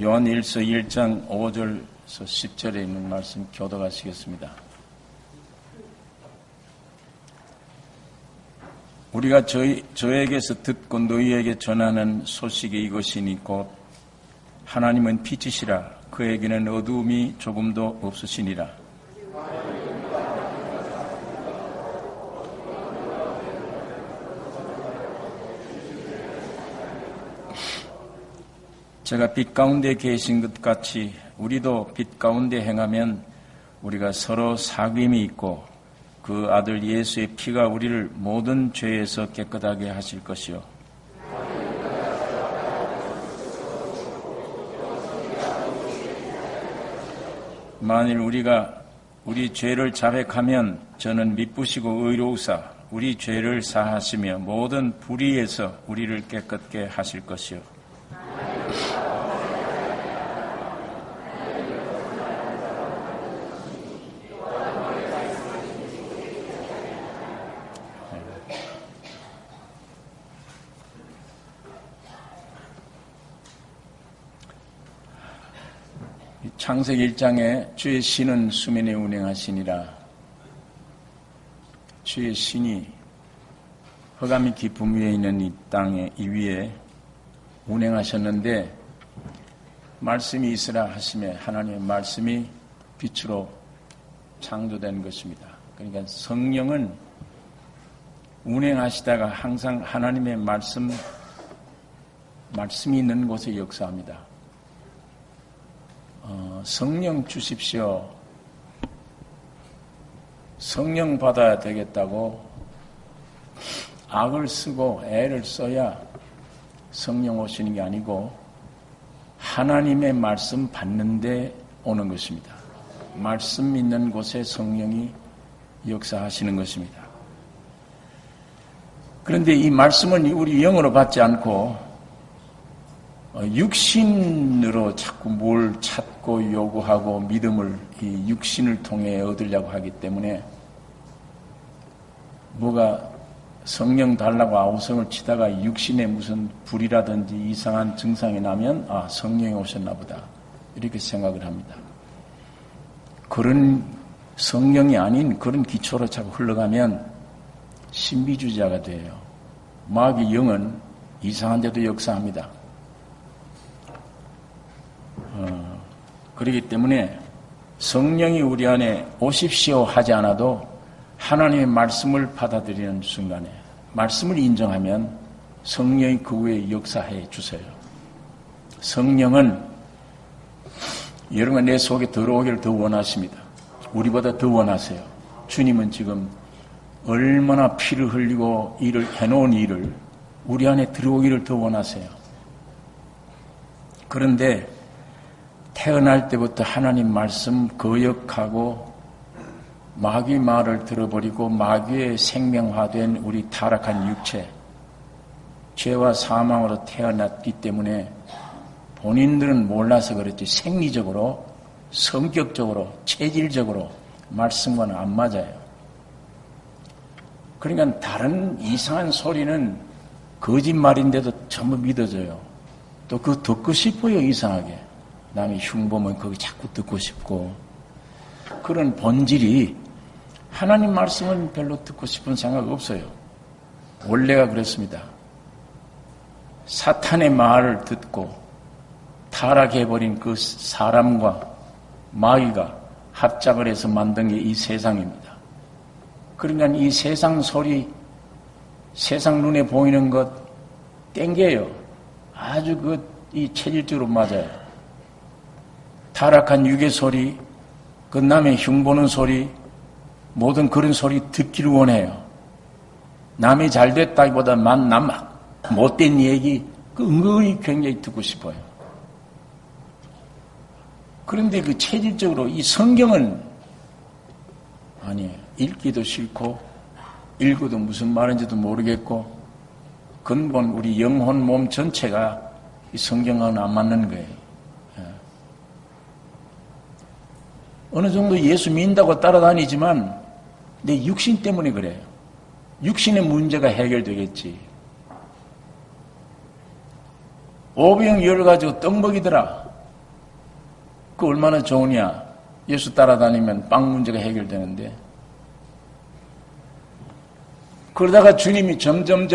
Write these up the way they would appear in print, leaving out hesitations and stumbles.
요한일서 1장 5절에서 10절에 있는 말씀 교독하시겠습니다. 우리가 저에게서 듣고 너희에게 전하는 소식이 이것이니 곧 하나님은 빛이시라 그에게는 어두움이 조금도 없으시니라. 제가 빛 가운데 계신 것 같이 우리도 빛 가운데 행하면 우리가 서로 사귐이 있고 그 아들 예수의 피가 우리를 모든 죄에서 깨끗하게 하실 것이요. 만일 우리가 우리 죄를 자백하면 저는 미쁘시고 의로우사 우리 죄를 사하시며 모든 불의에서 우리를 깨끗게 하실 것이요. 창세기 1장에 주의 신은 수면에 운행하시니라. 주의 신이 흑암이 깊음 위에 있는 이 땅에 이 위에 운행하셨는데 말씀이 있으라 하심에 하나님의 말씀이 빛으로 창조된 것입니다. 그러니까 성령은 운행하시다가 항상 하나님의 말씀이 있는 곳에 역사합니다. 성령 주십시오. 성령 받아야 되겠다고 악을 쓰고 애를 써야 성령 오시는 게 아니고 하나님의 말씀 받는데 오는 것입니다. 말씀 있는 곳에 성령이 역사하시는 것입니다. 그런데 이 말씀은 우리 영으로 받지 않고 육신으로 자꾸 뭘 찾고 요구하고 믿음을 이 육신을 통해 얻으려고 하기 때문에 뭐가 성령 달라고 아우성을 치다가 육신에 무슨 불이라든지 이상한 증상이 나면 성령이 오셨나 보다 이렇게 생각을 합니다. 그런 성령이 아닌 그런 기초로 자꾸 흘러가면 신비주의자가 돼요. 마귀 영은 이상한 데도 역사합니다. 그렇기 때문에 성령이 우리 안에 오십시오 하지 않아도 하나님의 말씀을 받아들이는 순간에 말씀을 인정하면 성령이 그 후에 역사해 주세요. 성령은 여러분 내 속에 들어오기를 더 원하십니다. 우리보다 더 원하세요. 주님은 지금 얼마나 피를 흘리고 일을 해놓은 일을 우리 안에 들어오기를 더 원하세요. 그런데 태어날 때부터 하나님 말씀 거역하고 마귀 말을 들어버리고 마귀의 생명화된 우리 타락한 육체, 죄와 사망으로 태어났기 때문에 본인들은 몰라서 그렇지 생리적으로, 성격적으로, 체질적으로 말씀과는 안 맞아요. 그러니까 다른 이상한 소리는 거짓말인데도 전부 믿어져요. 또 그거 듣고 싶어요, 이상하게. 남이 흉보면 그거 자꾸 듣고 싶고 그런 본질이 하나님 말씀은 별로 듣고 싶은 생각 없어요. 원래가 그렇습니다. 사탄의 말을 듣고 타락해버린 그 사람과 마귀가 합작을 해서 만든 게 이 세상입니다. 그러니까 이 세상 소리, 세상 눈에 보이는 것 땡겨요. 아주 이 체질적으로 맞아요. 타락한 육의 소리, 그 남의 흉보는 소리, 모든 그런 소리 듣기를 원해요. 남이 잘됐다기보다 남 못된 얘기, 그 은근히 굉장히 듣고 싶어요. 그런데 그 체질적으로 이 성경은 아니에요. 읽기도 싫고, 읽어도 무슨 말인지도 모르겠고, 근본 우리 영혼 몸 전체가 이 성경과는 안 맞는 거예요. 어느 정도 예수 믿는다고 따라다니지만 내 육신 때문에 그래요. 육신의 문제가 해결되겠지. 오병 열 가지고 떡 먹이더라. 그 얼마나 좋으냐. 예수 따라다니면 빵 문제가 해결되는데. 그러다가 주님이 점점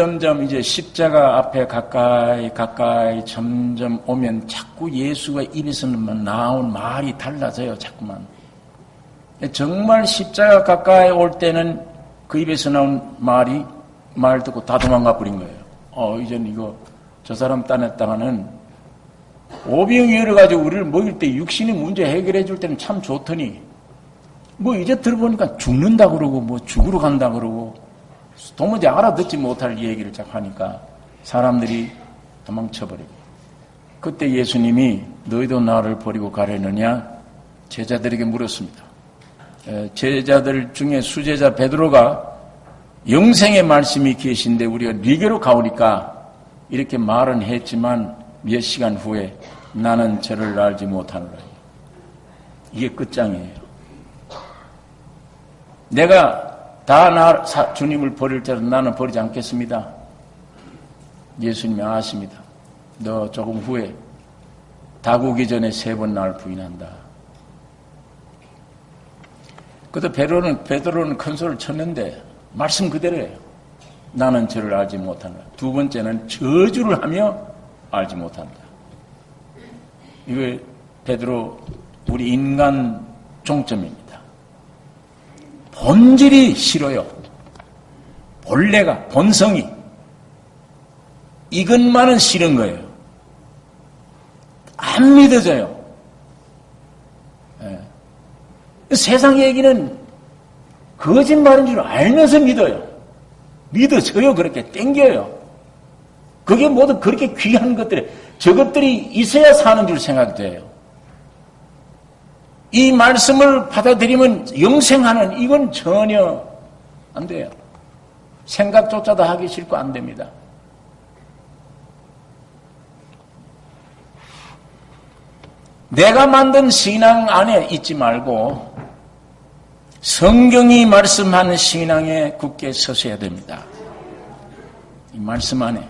이제 십자가 앞에 가까이 점점 오면 자꾸 예수가 입에서는 나온 말이 달라져요. 자꾸만. 정말 십자가 가까이 올 때는 그 입에서 나온 말 듣고 다 도망가 버린 거예요. 이젠 이거 저 사람 따냈다가는 오병이 열어가지고 우리를 먹일 때 육신의 문제 해결해 줄 때는 참 좋더니 이제 들어보니까 죽는다 그러고 죽으러 간다 그러고 도무지 알아듣지 못할 얘기를 자꾸 하니까 사람들이 도망쳐버리고 그때 예수님이 너희도 나를 버리고 가려느냐 제자들에게 물었습니다. 제자들 중에 수제자 베드로가 영생의 말씀이 계신데 우리가 네게로 가오니까 이렇게 말은 했지만 몇 시간 후에 나는 저를 알지 못하노라. 이게 끝장이에요. 내가 주님을 버릴 때도 나는 버리지 않겠습니다. 예수님이 아십니다. 너 조금 후에 닭 오기 전에 3번 날 부인한다. 그때 베드로는 큰 소리를 쳤는데 말씀 그대로예요. 나는 저를 알지 못한다. 두 번째는 저주를 하며 알지 못한다. 이거 베드로 우리 인간 종점입니다. 본질이 싫어요. 본래가 본성이 이것만은 싫은 거예요. 안 믿어져요. 세상 얘기는 거짓말인 줄 알면서 믿어요. 믿어져요. 그렇게 땡겨요. 그게 모두 그렇게 귀한 것들이 저것들이 있어야 사는 줄 생각돼요. 이 말씀을 받아들이면 영생하는 이건 전혀 안 돼요. 생각조차도 하기 싫고 안 됩니다. 내가 만든 신앙 안에 있지 말고 성경이 말씀하는 신앙에 굳게 서셔야 됩니다. 이 말씀 안에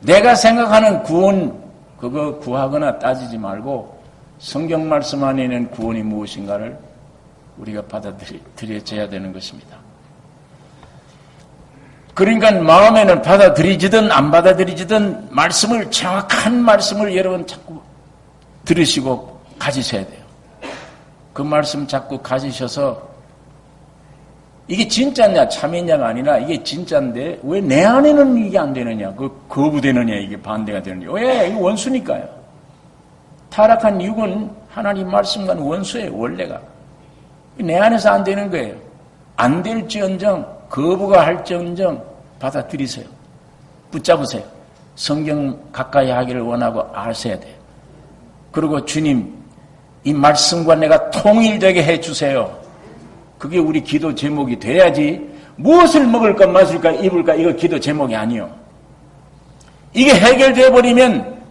내가 생각하는 구원 그거 구하거나 따지지 말고 성경 말씀 안에 있는 구원이 무엇인가를 우리가 받아들여져야 되는 것입니다. 그러니까 마음에는 받아들이지든 안 받아들이지든 말씀을 정확한 말씀을 여러분 자꾸 들으시고 가지셔야 돼요. 그 말씀 자꾸 가지셔서 이게 진짜냐 참이냐가 아니라 이게 진짜인데 왜 내 안에는 이게 안 되느냐 거부되느냐 이게 반대가 되느냐 왜? 이거 원수니까요. 타락한 육은 하나님 말씀과는 원수예요. 원래가 내 안에서 안 되는 거예요. 안 될지언정 거부가 할지언정 받아들이세요. 붙잡으세요. 성경 가까이 하기를 원하고 아셔야 돼요. 그리고 주님 이 말씀과 내가 통일되게 해주세요. 그게 우리 기도 제목이 돼야지 무엇을 먹을까 마실까 입을까 이거 기도 제목이 아니요. 이게 해결되어 버리면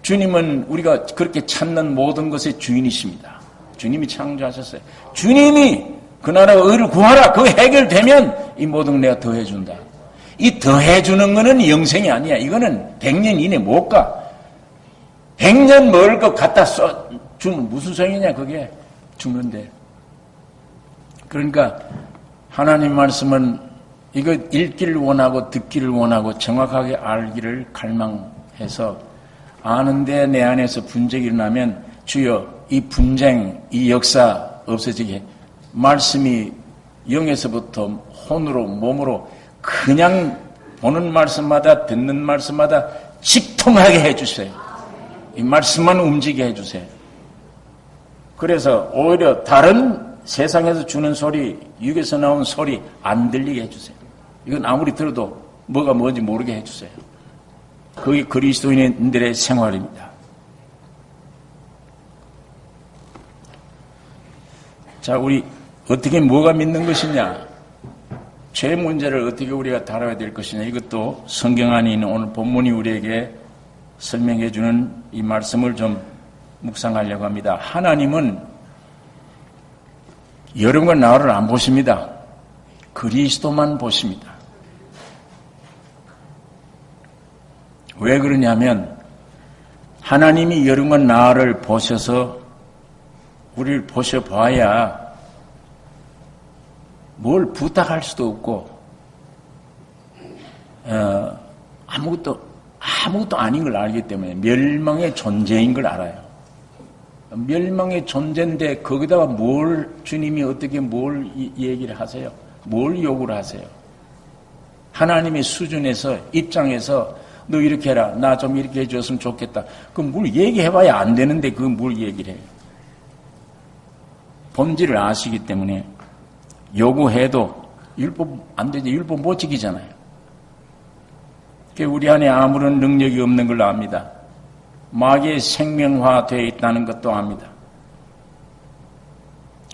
주님은 우리가 그렇게 찾는 모든 것의 주인이십니다. 주님이 창조하셨어요. 주님이 그 나라의 의를 구하라. 그거 해결되면 이 모든 걸 내가 더해준다. 이 더해주는 거는 영생이 아니야. 이거는 100년 이내 못 가. 100년 먹을 것 갖다 주면 무슨 소용이냐 그게 죽는데. 그러니까 하나님 말씀은 이거 읽기를 원하고 듣기를 원하고 정확하게 알기를 갈망해서 아는데 내 안에서 분쟁이 일어나면 주여 이 분쟁 이 역사 없어지게 말씀이 영에서부터 혼으로 몸으로 그냥 보는 말씀마다 듣는 말씀마다 직통하게 해주세요. 이 말씀만 움직이게 해주세요. 그래서 오히려 다른 세상에서 주는 소리, 육에서 나온 소리 안 들리게 해주세요. 이건 아무리 들어도 뭐가 뭔지 모르게 해주세요. 그게 그리스도인들의 생활입니다. 자, 우리 어떻게 뭐가 믿는 것이냐? 죄 문제를 어떻게 우리가 다뤄야 될 것이냐? 이것도 성경 안에 있는 오늘 본문이 우리에게 설명해 주는 이 말씀을 좀 묵상하려고 합니다. 하나님은 여러분과 나를 안 보십니다. 그리스도만 보십니다. 왜 그러냐면 하나님이 여러분과 나를 보셔서 우리를 보셔봐야 뭘 부탁할 수도 없고 아무것도 아닌 걸 알기 때문에 멸망의 존재인 걸 알아요. 멸망의 존재인데 거기다가 뭘 주님이 어떻게 뭘 얘기를 하세요? 뭘 요구를 하세요? 하나님의 수준에서 입장에서 너 이렇게 해라. 나 좀 이렇게 해줬으면 좋겠다. 그럼 뭘 얘기해봐야 안 되는데 그건 뭘 얘기를 해요? 본질을 아시기 때문에 요구해도 율법 안 되지. 율법 못 지키잖아요. 우리 안에 아무런 능력이 없는 걸 압니다. 마귀의 생명화되어 있다는 것도 압니다.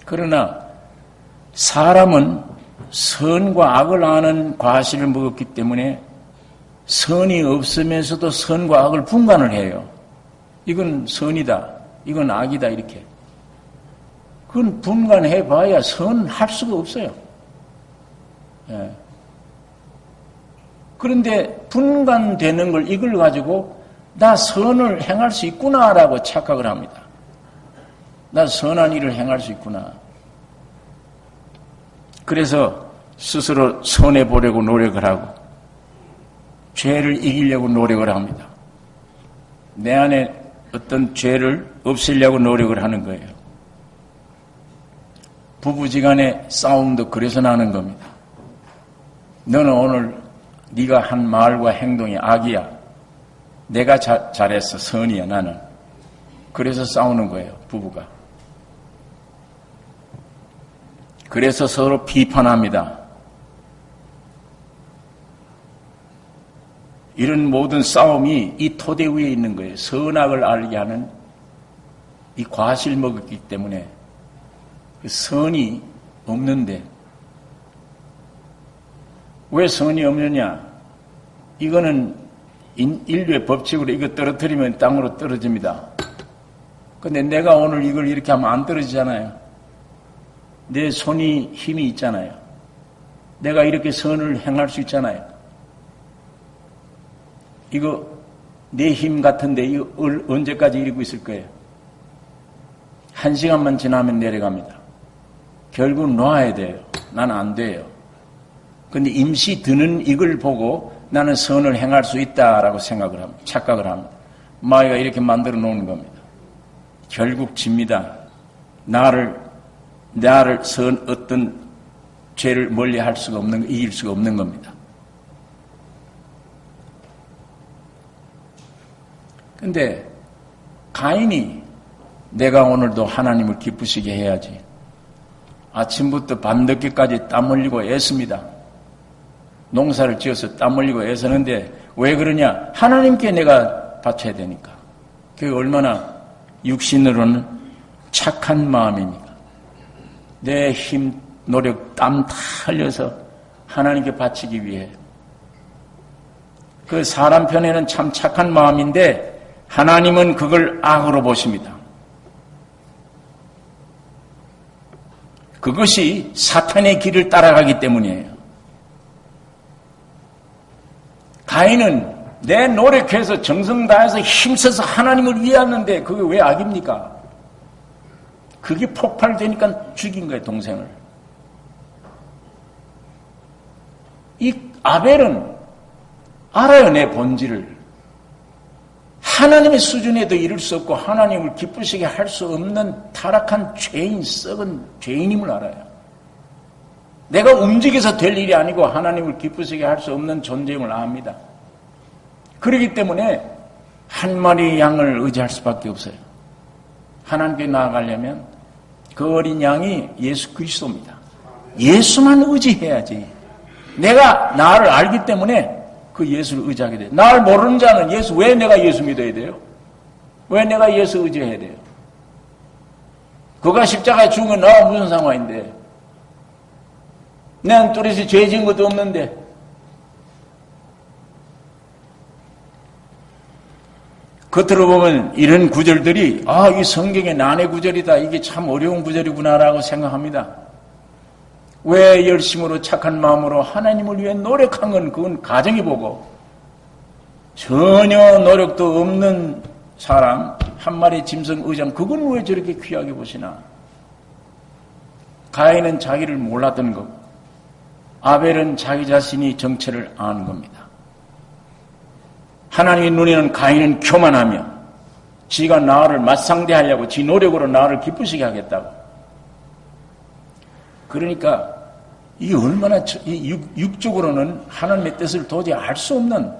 그러나 사람은 선과 악을 아는 과실을 먹었기 때문에 선이 없으면서도 선과 악을 분간을 해요. 이건 선이다, 이건 악이다 이렇게. 그건 분간해봐야 선할 수가 없어요. 예. 그런데 분간되는 걸 이걸 가지고 나 선을 행할 수 있구나라고 착각을 합니다. 나 선한 일을 행할 수 있구나. 그래서 스스로 손해보려고 노력을 하고 죄를 이기려고 노력을 합니다. 내 안에 어떤 죄를 없애려고 노력을 하는 거예요. 부부지간의 싸움도 그래서 나는 겁니다. 너는 오늘 네가 한 말과 행동이 악이야. 내가 잘했어. 선이야 나는. 그래서 싸우는 거예요. 부부가. 그래서 서로 비판합니다. 이런 모든 싸움이 이 토대 위에 있는 거예요. 선악을 알게 하는 이 과실 먹었기 때문에 선이 없는데 왜 선이 없느냐? 이거는 인류의 법칙으로 이거 떨어뜨리면 땅으로 떨어집니다. 근데 내가 오늘 이걸 이렇게 하면 안 떨어지잖아요. 내 손이 힘이 있잖아요. 내가 이렇게 선을 행할 수 있잖아요. 이거 내 힘 같은데 이거 언제까지 이러고 있을 거예요? 1시간만 지나면 내려갑니다. 결국 놔야 돼요. 나는 안 돼요. 근데 임시 드는 이걸 보고 나는 선을 행할 수 있다라고 생각을 합니다. 착각을 합니다. 마귀가 이렇게 만들어 놓는 겁니다. 결국 집니다. 나를 어떤 죄를 멀리 할 수가 없는, 이길 수가 없는 겁니다. 근데 가인이 내가 오늘도 하나님을 기쁘시게 해야지. 아침부터 밤늦게까지 땀 흘리고 애씁니다. 농사를 지어서 땀 흘리고 애쓰는데 왜 그러냐? 하나님께 내가 바쳐야 되니까. 그게 얼마나 육신으로는 착한 마음입니까? 내 힘, 노력, 땀 다 흘려서 하나님께 바치기 위해. 그 사람 편에는 참 착한 마음인데 하나님은 그걸 악으로 보십니다. 그것이 사탄의 길을 따라가기 때문이에요. 가인은 내 노력해서 정성 다해서 힘써서 하나님을 위하는데 그게 왜 악입니까? 그게 폭발되니까 죽인 거예요, 동생을. 이 아벨은 알아요, 내 본질을. 하나님의 수준에도 이룰 수 없고 하나님을 기쁘시게 할 수 없는 타락한 죄인, 썩은 죄인임을 알아요. 내가 움직여서 될 일이 아니고 하나님을 기쁘시게 할 수 없는 존재임을 압니다. 그렇기 때문에 한 마리 양을 의지할 수밖에 없어요. 하나님께 나아가려면 그 어린 양이 예수 그리스도입니다. 예수만 의지해야지. 내가 나를 알기 때문에 그 예수를 의지하게 돼요. 나를 모르는 자는 왜 내가 예수 믿어야 돼요? 왜 내가 예수 의지해야 돼요? 그가 십자가에 죽은 건 나와 무슨 상관인데? 난 또래서 죄 지은 것도 없는데. 겉으로 보면 이런 구절들이 이 성경의 난해 구절이다. 이게 참 어려운 구절이구나라고 생각합니다. 왜 열심으로 착한 마음으로 하나님을 위해 노력한 건 그건 가정이 보고 전혀 노력도 없는 사람, 한 마리 짐승 의장, 그건 왜 저렇게 귀하게 보시나? 가인은 자기를 몰랐던 거고, 아벨은 자기 자신이 정체를 아는 겁니다. 하나님의 눈에는 가인은 교만하며, 지가 나를 맞상대하려고, 지 노력으로 나를 기쁘시게 하겠다고. 그러니까, 이 얼마나, 육적으로는 하나님의 뜻을 도저히 알 수 없는,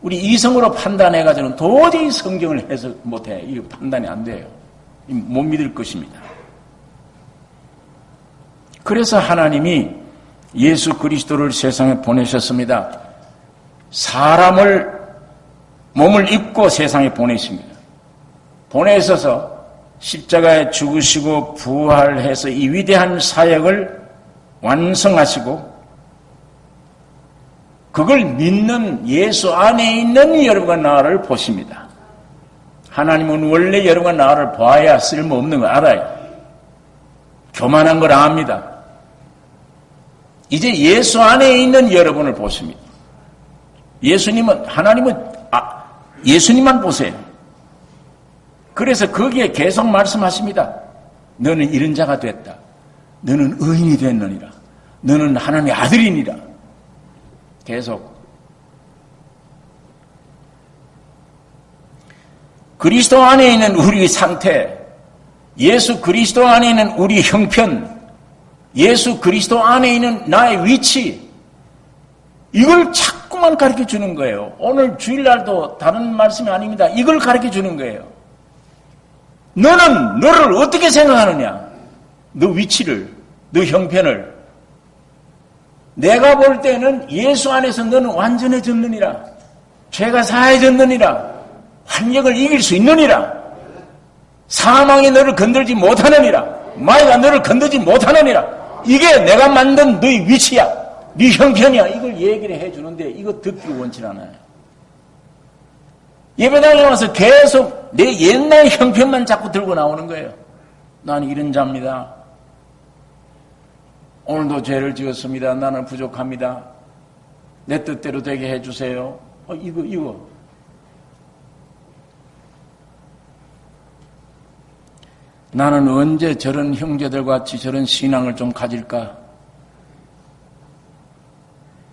우리 이성으로 판단해가지고는 도저히 성경을 해석 못해. 이거 판단이 안 돼요. 못 믿을 것입니다. 그래서 하나님이 예수 그리스도를 세상에 보내셨습니다. 사람을, 몸을 입고 세상에 보내십니다. 보내셔서 십자가에 죽으시고 부활해서 이 위대한 사역을 완성하시고, 그걸 믿는 예수 안에 있는 여러분과 나를 보십니다. 하나님은 원래 여러분과 나를 봐야 쓸모없는 걸 알아요. 교만한 걸 압니다. 이제 예수 안에 있는 여러분을 보십니다. 예수님만 보세요. 그래서 거기에 계속 말씀하십니다. 너는 이런 자가 됐다. 너는 의인이 됐느니라. 너는 하나님의 아들이니라. 계속. 그리스도 안에 있는 우리의 상태, 예수 그리스도 안에 있는 우리 형편, 예수 그리스도 안에 있는 나의 위치, 이걸 자꾸만 가르쳐 주는 거예요. 오늘 주일날도 다른 말씀이 아닙니다. 이걸 가르쳐 주는 거예요. 너는 너를 어떻게 생각하느냐? 너 위치를, 너 형편을. 내가 볼 때는 예수 안에서 너는 완전해졌느니라. 죄가 사해졌느니라. 환경을 이길 수 있느니라. 사망이 너를 건들지 못하느니라. 마귀가 너를 건들지 못하느니라. 이게 내가 만든 너의 위치야. 네 형편이야. 이걸 얘기를 해주는데 이거 듣기를 원치 않아요. 예배당에 와서 계속 내 옛날 형편만 자꾸 들고 나오는 거예요. 나는 이런 자입니다. 오늘도 죄를 지었습니다. 나는 부족합니다. 내 뜻대로 되게 해주세요. 이거. 나는 언제 저런 형제들과 같이 저런 신앙을 좀 가질까?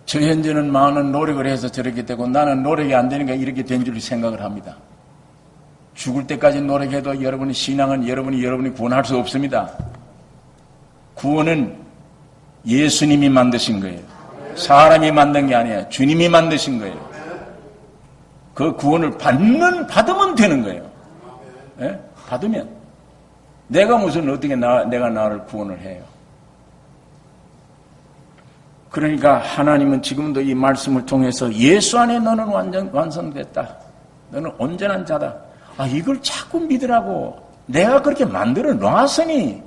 저 현재는 많은 노력을 해서 저렇게 되고 나는 노력이 안 되니까 이렇게 된 줄 생각을 합니다. 죽을 때까지 노력해도 여러분의 신앙은 여러분이 구원할 수 없습니다. 구원은 예수님이 만드신 거예요. 사람이 만든 게 아니에요. 주님이 만드신 거예요. 그 구원을 받으면 되는 거예요. 네? 받으면. 내가 무슨 어떻게 내가 나를 구원을 해요. 그러니까 하나님은 지금도 이 말씀을 통해서 예수 안에 너는 완성됐다. 너는 온전한 자다. 이걸 자꾸 믿으라고. 내가 그렇게 만들어 놨으니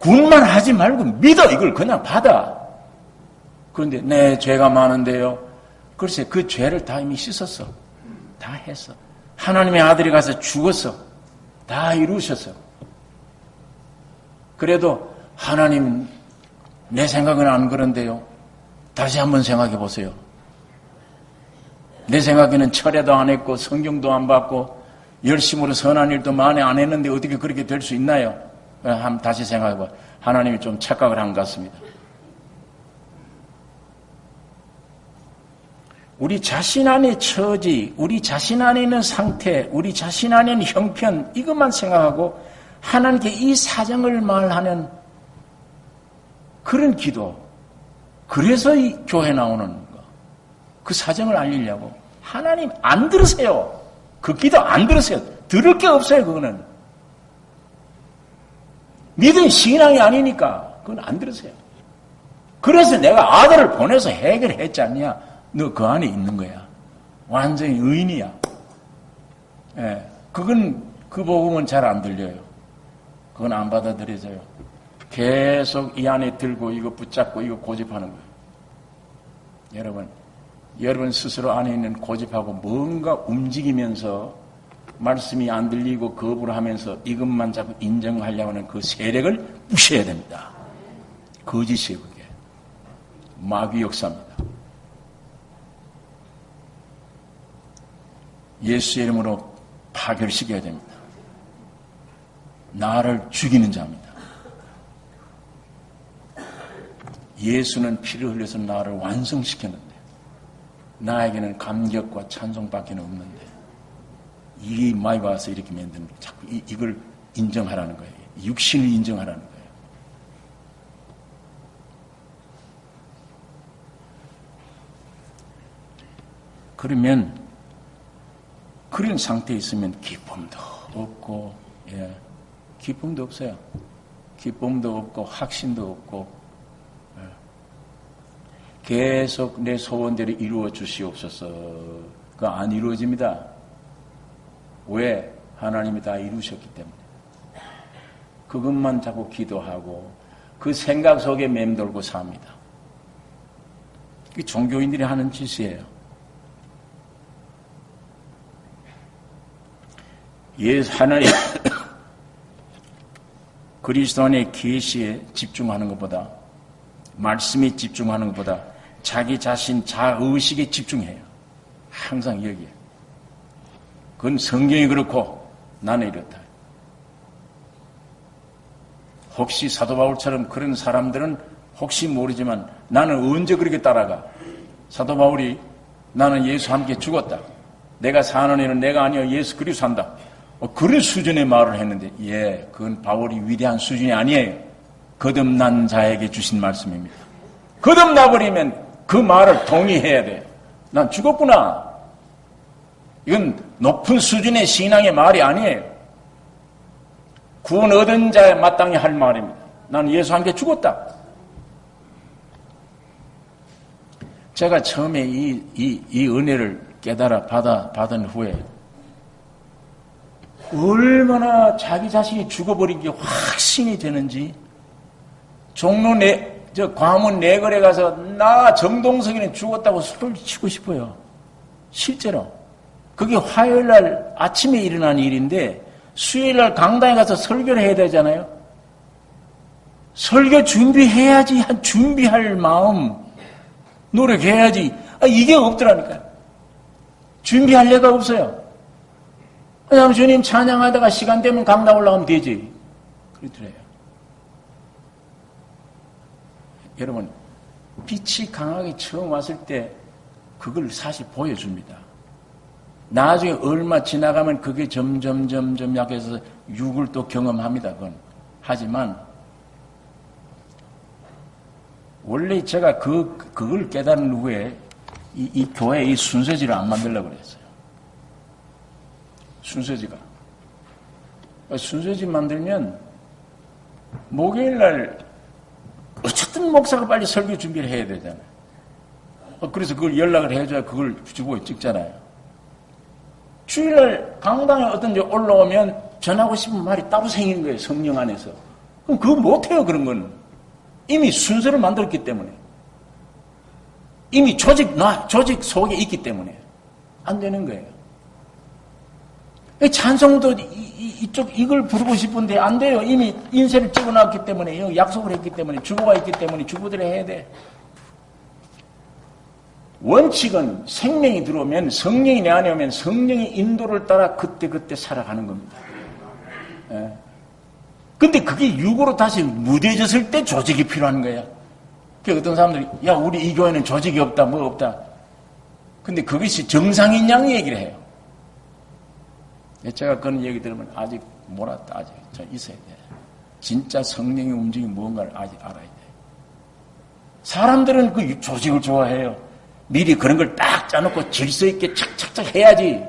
군만 하지 말고 믿어. 이걸 그냥 받아. 그런데 내 죄가 많은데요. 글쎄 그 죄를 다 이미 씻었어. 다 했어. 하나님의 아들이 가서 죽었어. 다 이루셨어. 그래도 하나님 내 생각은 안 그런데요. 다시 한번 생각해 보세요. 내 생각에는 철회도 안 했고 성경도 안 받고 열심으로 선한 일도 많이 안 했는데 어떻게 그렇게 될 수 있나요? 한번 다시 생각해 봐. 하나님이 좀 착각을 한 것 같습니다. 우리 자신 안의 처지, 우리 자신 안에 있는 상태, 우리 자신 안에 있는 형편, 이것만 생각하고 하나님께 이 사정을 말하는 그런 기도. 그래서 이 교회 나오는 거. 그 사정을 알리려고. 하나님 안 들으세요. 그 기도 안 들으세요. 들을 게 없어요, 그거는. 믿음 신앙이 아니니까 그건 안 들으세요. 그래서 내가 아들을 보내서 해결했지 않냐? 너 그 안에 있는 거야. 완전히 의인이야. 예, 그건 그 복음은 잘 안 들려요. 그건 안 받아들여져요. 계속 이 안에 들고 이거 붙잡고 이거 고집하는 거예요. 여러분 스스로 안에 있는 고집하고 뭔가 움직이면서 말씀이 안 들리고 거부를 하면서 이것만 자꾸 인정하려고 하는 그 세력을 부셔야 됩니다. 거짓이에요, 그게. 마귀 역사입니다. 예수의 이름으로 파멸시켜야 됩니다. 나를 죽이는 자입니다. 예수는 피를 흘려서 나를 완성시켰는데 나에게는 감격과 찬송밖에 없는데 이 마이가 와서 이렇게 만드는 자꾸 이걸 인정하라는 거예요. 육신을 인정하라는 거예요. 그러면 그런 상태에 있으면 기쁨도 없고, 기쁨도 없어요. 기쁨도 없고 확신도 없고, 계속 내 소원대로 이루어 주시옵소서. 그거 안 이루어집니다. 왜? 하나님이 다 이루셨기 때문에. 그것만 자꾸 기도하고 그 생각 속에 맴돌고 삽니다. 이게 종교인들이 하는 짓이에요. 하나님 그리스도 안의 계시에 집중하는 것보다, 말씀에 집중하는 것보다 자기 자신 자의식에 집중해요. 항상 여기에. 그건 성경이 그렇고 나는 이렇다. 혹시 사도 바울처럼 그런 사람들은 혹시 모르지만 나는 언제 그렇게 따라가? 사도 바울이 나는 예수 함께 죽었다. 내가 사는 일은 내가 아니여 예수 그리스도 산다. 그런 수준의 말을 했는데, 그건 바울이 위대한 수준이 아니에요. 거듭난 자에게 주신 말씀입니다. 거듭나버리면 그 말을 동의해야 돼요. 난 죽었구나. 이건 높은 수준의 신앙의 말이 아니에요. 구원 얻은 자에 마땅히 할 말입니다. 나는 예수 함께 죽었다. 제가 처음에 이 은혜를 깨달아 받은 후에 얼마나 자기 자신이 죽어버린 게 확신이 되는지, 종로 과문 내거래 가서 나 정동석이는 죽었다고 소리치고 싶어요. 실제로. 그게 화요일 날 아침에 일어난 일인데 수요일 날 강당에 가서 설교를 해야 되잖아요. 설교 준비해야지. 준비할 마음 노력해야지. 이게 없더라니까요. 준비할 애가 없어요. 그냥 주님 찬양하다가 시간 되면 강당 올라가면 되지. 그렇더래요. 여러분, 빛이 강하게 처음 왔을 때 그걸 사실 보여줍니다. 나중에 얼마 지나가면 그게 점점 약해서 육을 또 경험합니다. 그건. 하지만 원래 제가 그걸 깨달은 후에 이 교회에 이 순서지를 안 만들려고 그랬어요. 순서지 만들면 목요일날 어쨌든 목사가 빨리 설교 준비를 해야 되잖아요. 그래서 그걸 연락을 해줘야 그걸 주고 찍잖아요. 주일날 강당에 어떤 데 올라오면 전하고 싶은 말이 따로 생기는 거예요. 성령 안에서. 그럼 그거 못해요. 그런 건 이미 순서를 만들었기 때문에, 이미 조직 속에 있기 때문에 안 되는 거예요. 찬송도 이걸 부르고 싶은데 안 돼요. 이미 인쇄를 찍어놨기 때문에, 약속을 했기 때문에, 주보가 있기 때문에 주보대로 해야 돼. 원칙은 생명이 들어오면, 성령이 내 안에 오면 성령의 인도를 따라 그때 살아가는 겁니다. 근데 그게 육으로 다시 무뎌졌을 때 조직이 필요한 거야. 그러니까 어떤 사람들이 우리 이 교회는 조직이 없다, 뭐 없다. 근데 그것이 정상인 양 얘기를 해요. 제가 그런 얘기 들으면 아직 몰랐다. 아직 저 있어야 돼. 진짜 성령의 움직임이 뭔가를 아직 알아야 돼. 사람들은 그 조직을 좋아해요. 미리 그런 걸 딱 짜놓고 질서 있게 착착착 해야지.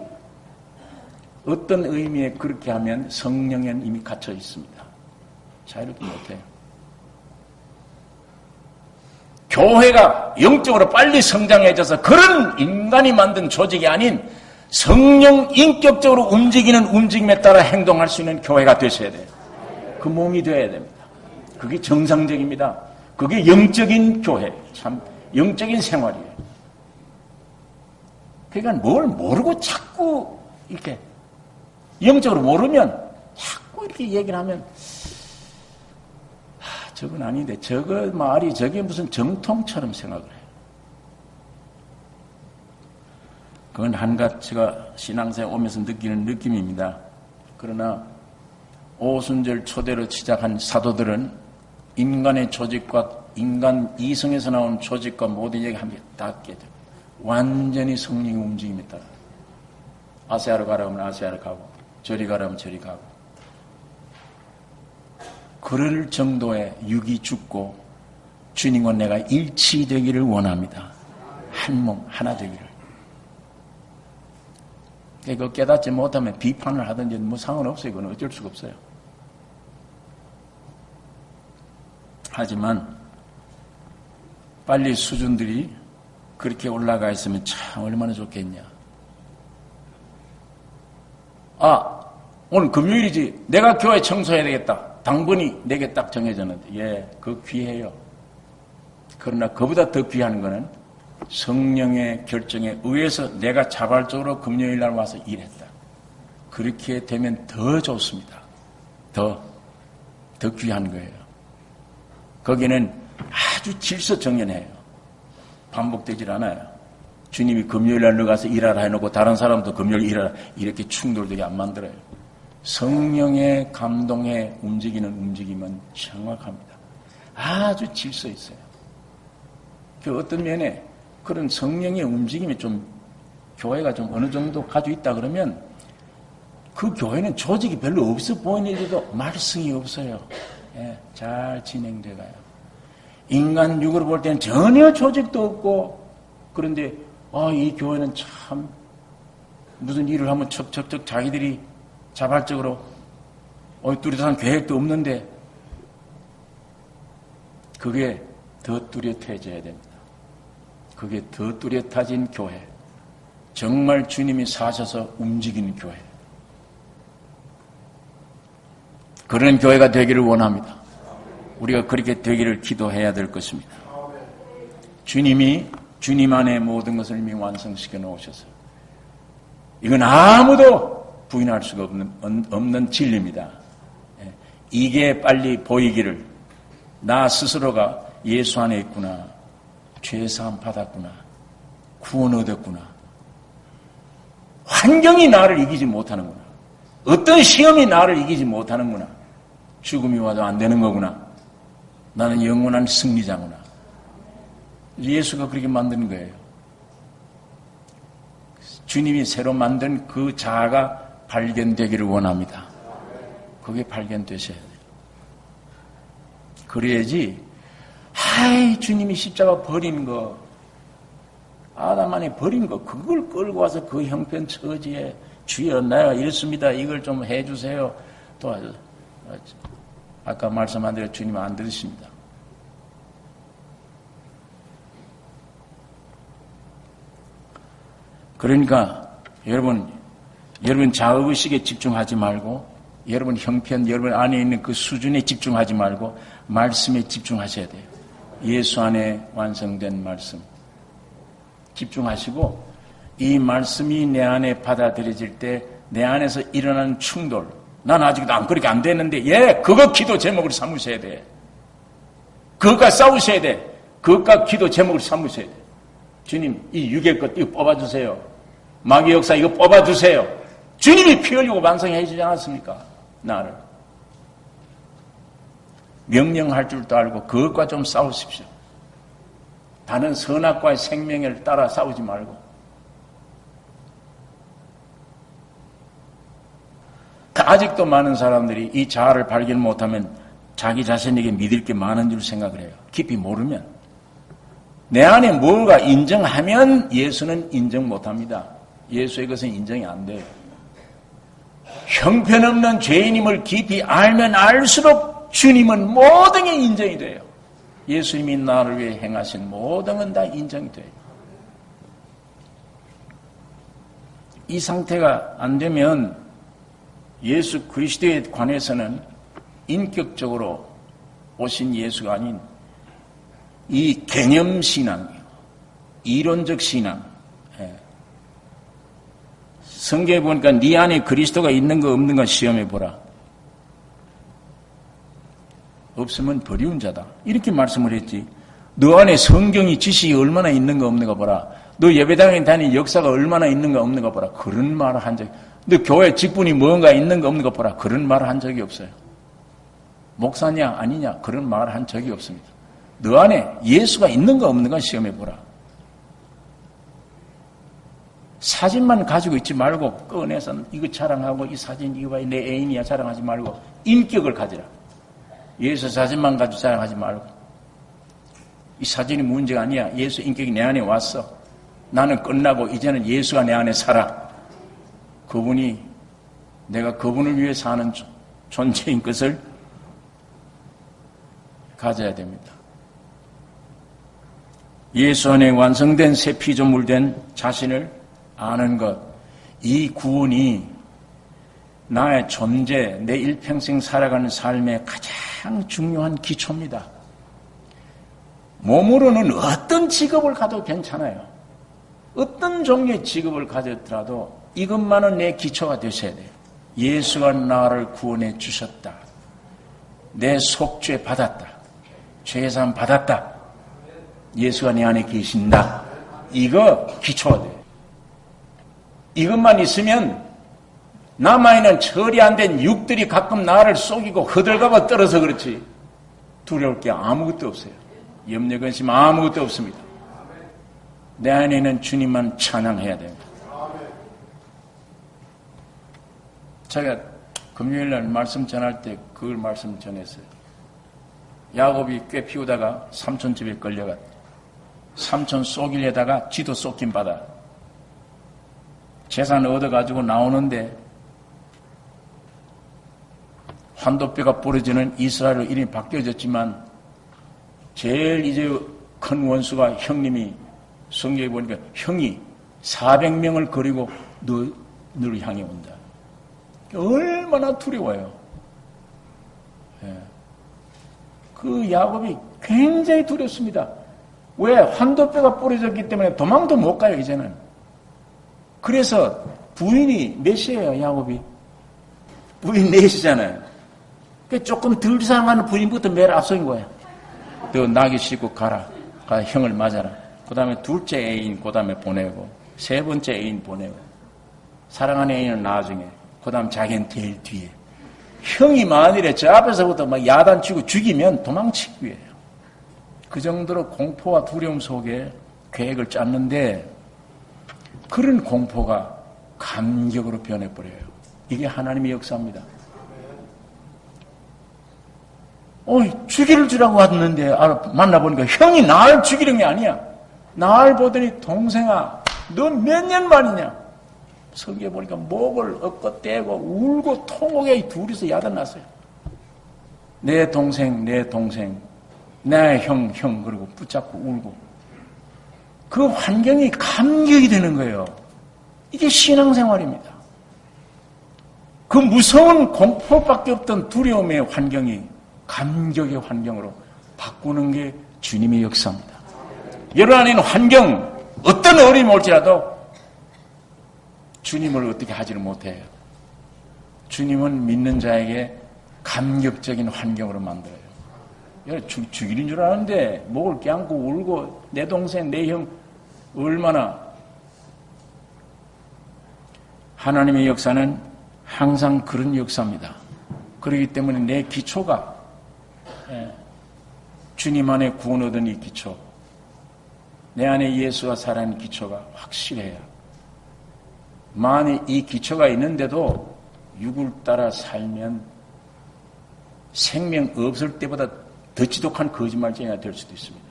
어떤 의미에 그렇게 하면 성령에는 이미 갇혀 있습니다. 자유롭게 못해요. 교회가 영적으로 빨리 성장해져서 그런 인간이 만든 조직이 아닌 성령 인격적으로 움직이는 움직임에 따라 행동할 수 있는 교회가 되셔야 돼요. 그 몸이 되어야 됩니다. 그게 정상적입니다. 그게 영적인 교회, 참 영적인 생활이에요. 그러니까 뭘 모르고 자꾸 이렇게 영적으로 모르면 자꾸 이렇게 얘기를 하면 저건 아닌데 저거 말이 저게 무슨 정통처럼 생각을 해요. 그건 한갓 제가 신앙생활 오면서 느끼는 느낌입니다. 그러나 오순절 초대로 시작한 사도들은 인간의 조직과 인간 이성에서 나온 조직과 모든 얘기 함께 닿게 됩니다. 완전히 성령의 움직임에 따라 아시아로 가라면 아시아로 가고 저리 가라면 저리 가고 그럴 정도의 육이 죽고 주님과 내가 일치되기를 원합니다. 한 몸 하나 되기를. 그거 깨닫지 못하면 비판을 하든지 뭐 상관없어요. 그건 어쩔 수가 없어요. 하지만 빨리 수준들이 그렇게 올라가 있으면 참 얼마나 좋겠냐. 오늘 금요일이지. 내가 교회 청소해야 되겠다. 당번이 내게 딱 정해졌는데 예, 그거 귀해요. 그러나 그보다 더 귀한 거는 성령의 결정에 의해서 내가 자발적으로 금요일 날 와서 일했다. 그렇게 되면 더 좋습니다. 더 귀한 거예요. 거기는 아주 질서정연해요. 반복되질 않아요. 주님이 금요일 날 가서 일하라 해놓고 다른 사람도 금요일 일하라 이렇게 충돌되게 안 만들어요. 성령의 감동에 움직이는 움직임은 정확합니다. 아주 질서 있어요. 그 어떤 면에 그런 성령의 움직임이 좀 교회가 좀 어느 정도 가지고 있다 그러면 그 교회는 조직이 별로 없어 보이는데도 말썽이 없어요. 예, 잘 진행돼가요. 인간 육으로 볼 때는 전혀 조직도 없고 그런데 이 교회는 참 무슨 일을 하면 척척척 자기들이 자발적으로 뚜렷한 계획도 없는데 그게 더 뚜렷해져야 됩니다. 그게 더 뚜렷해진 교회. 정말 주님이 사셔서 움직이는 교회. 그런 교회가 되기를 원합니다. 우리가 그렇게 되기를 기도해야 될 것입니다. 주님이 주님 안에 모든 것을 이미 완성시켜 놓으셔서 이건 아무도 부인할 수가 없는 진리입니다. 이게 빨리 보이기를 나 스스로가 예수 안에 있구나. 죄사함 받았구나. 구원 얻었구나. 환경이 나를 이기지 못하는구나. 어떤 시험이 나를 이기지 못하는구나. 죽음이 와도 안 되는 거구나. 나는 영원한 승리자구나. 예수가 그렇게 만든 거예요. 주님이 새로 만든 그 자아가 발견되기를 원합니다. 그게 발견되셔야 돼요. 그래야지 주님이 십자가 버린 거 아담 안에 버린 거 그걸 끌고 와서 그 형편 처지에 주여 내가 이렇습니다. 이걸 좀 해주세요. 또 아까 말씀한 대로 주님 안 들으십니다. 그러니까 여러분 자의식에 집중하지 말고 여러분 형편 여러분 안에 있는 그 수준에 집중하지 말고 말씀에 집중하셔야 돼요. 예수 안에 완성된 말씀 집중하시고 이 말씀이 내 안에 받아들여질 때 내 안에서 일어나는 충돌 난 아직도 그렇게 안 되는데 그거 기도 제목을 삼으셔야 돼. 그것과 싸우셔야 돼. 그것과 기도 제목을 삼으셔야 돼. 주님 이 육의 것 이거 뽑아주세요. 마귀 역사 이거 뽑아주세요. 주님이 피 흘리고 완성해 주지 않았습니까? 나를 명령할 줄도 알고 그것과 좀 싸우십시오. 다른 선악과의 생명을 따라 싸우지 말고 아직도 많은 사람들이 이 자아를 발견 못하면 자기 자신에게 믿을 게 많은 줄 생각을 해요. 깊이 모르면 내 안에 뭐가 인정하면 예수는 인정 못합니다. 예수의 것은 인정이 안 돼요. 형편없는 죄인임을 깊이 알면 알수록 주님은 모든 게 인정이 돼요. 예수님이 나를 위해 행하신 모든 건 다 인정이 돼요. 이 상태가 안 되면 예수 그리스도에 관해서는 인격적으로 오신 예수가 아닌 이 개념 신앙이에요. 이론적 신앙. 성경에 보니까 네 안에 그리스도가 있는 거 없는 거 시험해 보라. 없으면 버리운 자다. 이렇게 말씀을 했지. 너 안에 성경이 지식이 얼마나 있는 거 없는 거 보라. 너 예배당에 다니는 역사가 얼마나 있는가 없는가 보라. 그런 말을 한 적이. 너 교회 직분이 뭔가 있는가 없는가 보라. 그런 말을 한 적이 없어요. 목사냐 아니냐 그런 말을 한 적이 없습니다. 너 안에 예수가 있는가 없는가 시험해 보라. 사진만 가지고 있지 말고 꺼내서 이거 자랑하고 이 사진 이거 봐 내 애인이야 자랑하지 말고 인격을 가지라. 예수 사진만 가지고 자랑하지 말고 이 사진이 문제가 아니야. 예수 인격이 내 안에 왔어. 나는 끝나고 이제는 예수가 내 안에 살아. 그분이 내가 그분을 위해 사는 존재인 것을 가져야 됩니다. 예수 안에 완성된 새 피조물된 자신을 아는 것, 이 구원이 나의 존재, 내 일평생 살아가는 삶의 가장 중요한 기초입니다. 몸으로는 어떤 직업을 가도 괜찮아요. 어떤 종류의 직업을 가졌더라도 이것만은 내 기초가 되셔야 돼요. 예수가 나를 구원해 주셨다. 내 속죄 받았다. 죄사함 받았다. 예수가 내 안에 계신다. 이거 기초가 돼요. 이것만 있으면 남아있는 처리 안 된 육들이 가끔 나를 속이고 허들갑아 떨어서 그렇지 두려울 게 아무것도 없어요. 염려 근심 아무것도 없습니다. 내 안에 있는 주님만 찬양해야 됩니다. 제가 금요일날 말씀 전할 때 그걸 말씀 전했어요. 야곱이 꽤 피우다가 삼촌 집에 끌려갔다. 삼촌 쏘기려다가 지도 쏘긴 받아. 재산 얻어가지고 나오는데 환도뼈가 부러지는 이스라엘로 이름이 바뀌어졌지만 제일 이제 큰 원수가 형님이 성경에 보니까 형이 400명을 거리고 너를 향해 온다. 얼마나 두려워요. 예. 그 야곱이 굉장히 두렵습니다. 왜? 환도뼈가 부러졌기 때문에 도망도 못 가요 이제는. 그래서 부인이 몇이에요 야곱이? 부인 넷이잖아요. 조금 덜 사랑하는 부인부터 매일 앞서인 거야. 너 나귀 싣고 가라. 가 형을 맞아라. 그 다음에 둘째 애인 그 다음에 보내고 세 번째 애인 보내고 사랑하는 애인은 나중에 그 다음 자기는 제일 뒤에. 형이 만일에 저 앞에서부터 막 야단치고 죽이면 도망치기 위해요. 그 정도로 공포와 두려움 속에 계획을 짰는데 그런 공포가 감격으로 변해버려요. 이게 하나님의 역사입니다. 죽이를 주라고 왔는데 만나보니까 형이 날 죽이는 게 아니야. 날 보더니 동생아 너 몇 년 만이냐. 성경에 보니까 목을 엎고 떼고 울고 통곡에 둘이서 야단났어요. 내 동생 내 형 그러고 붙잡고 울고 그 환경이 감격이 되는 거예요. 이게 신앙생활입니다. 그 무서운 공포밖에 없던 두려움의 환경이 감격의 환경으로 바꾸는 게 주님의 역사입니다. 여러분 안에는 환경 어떤 어려움이 올지라도 주님을 어떻게 하지를 못해요. 주님은 믿는 자에게 감격적인 환경으로 만들어요. 죽이는 줄 아는데 목을 껴안고 울고 내 동생 내 형 얼마나. 하나님의 역사는 항상 그런 역사입니다. 그렇기 때문에 내 기초가 주님 안에 구원 얻은 이 기초, 내 안에 예수가 살아있는 기초가 확실해요. 만일 이 기초가 있는데도 육을 따라 살면 생명 없을 때보다 더 지독한 거짓말쟁이가 될 수도 있습니다.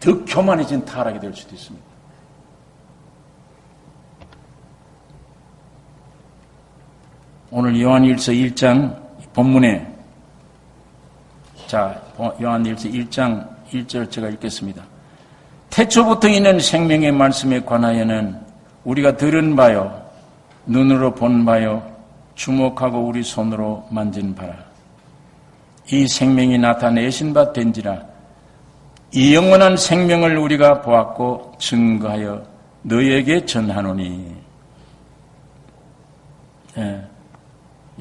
더 교만해진 타락이 될 수도 있습니다. 오늘 요한일서 1장 본문에 요한일서 1장 1절 제가 읽겠습니다. 태초부터 있는 생명의 말씀에 관하여는 우리가 들은 바요 눈으로 본 바요 주목하고 우리 손으로 만진 바라. 이 생명이 나타내신 바 된지라. 이 영원한 생명을 우리가 보았고 증거하여 너희에게 전하노니.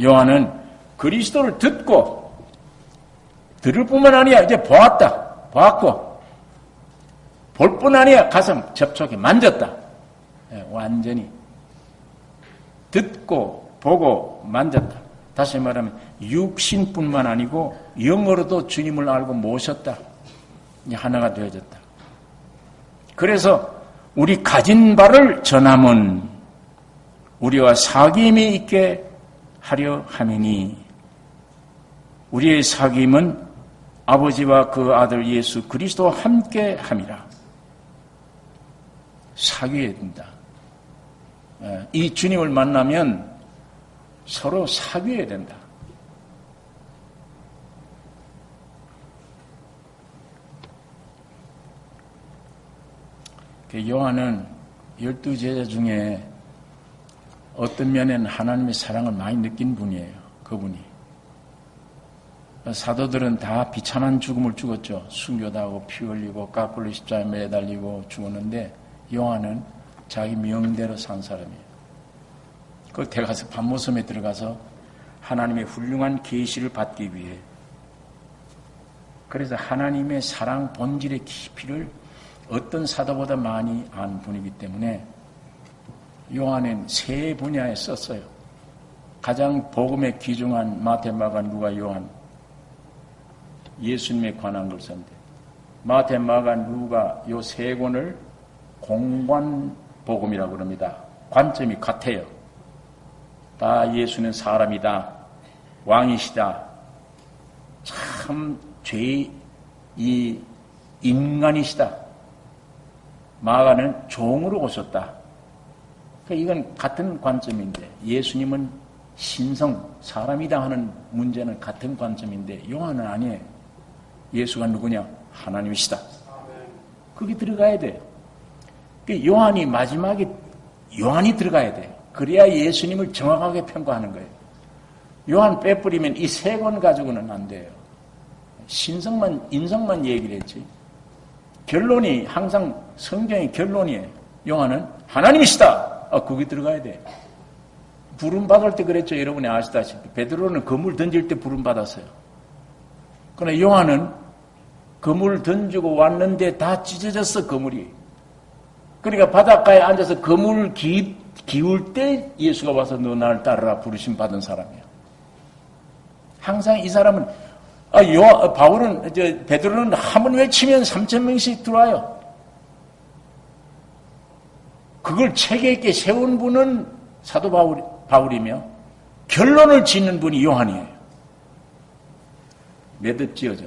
요한은 그리스도를 듣고 들을 뿐만 아니라 이제 보았고 볼 뿐 아니라 가슴 접촉해 만졌다. 완전히 듣고 보고 만졌다. 다시 말하면 육신뿐만 아니고 영으로도 주님을 알고 모셨다. 하나가 되어졌다. 그래서 우리 가진 바를 전함은 우리와 사귐이 있게 하려 함이니, 우리의 사귐은 아버지와 그 아들 예수 그리스도와 함께 함이라. 사귀어야 된다. 이 주님을 만나면 서로 사귀어야 된다. 요한은 12제자 중에 어떤 면에는 하나님의 사랑을 많이 느낀 분이에요. 그분이. 사도들은 다 비참한 죽음을 죽었죠. 순교당하고 피 흘리고 까꿀로 십자가에 매달리고 죽었는데 요한은 자기 명대로 산 사람이에요. 그 들어가서 밤모섬에 들어가서 하나님의 훌륭한 계시를 받기 위해, 그래서 하나님의 사랑 본질의 깊이를 어떤 사도보다 많이 안 분이기 때문에 요한은 세 분야에 썼어요. 가장 복음에 귀중한 마태, 마가, 누가, 요한, 예수님에 관한 걸 썼는데, 마태, 마가, 누가 요 세 권을 공관 복음이라고 그럽니다. 관점이 같아요. 다 예수는 사람이다, 왕이시다, 참 이 인간이시다. 마가는 종으로 오셨다. 그러니까 이건 같은 관점인데, 예수님은 신성, 사람이다 하는 문제는 같은 관점인데, 요한은 아니에요. 예수가 누구냐? 하나님이시다. 그게 들어가야 돼요. 요한이 마지막에 요한이 들어가야 돼요. 그래야 예수님을 정확하게 평가하는 거예요. 요한 빼버리면 이 세 권 가지고는 안 돼요. 신성만, 인성만 얘기를 했지. 결론이 항상 성경의 결론이에요. 요한은 하나님이시다. 그게 들어가야 돼. 부름 받을 때 그랬죠. 여러분이 아시다시피 베드로는 그물 던질 때 부름 받았어요. 그러나 요한은 그물 던지고 왔는데 다 찢어졌어, 그물이. 그러니까 바닷가에 앉아서 그물 기울 때 예수가 와서 너 나를 따르라 부르심 받은 사람이야. 항상 이 사람은 바울은 베드로는 한 번 외치면 3,000명씩 들어와요. 그걸 체계 있게 세운 분은 사도 바울이며 결론을 짓는 분이 요한이에요. 매듭 찌어져.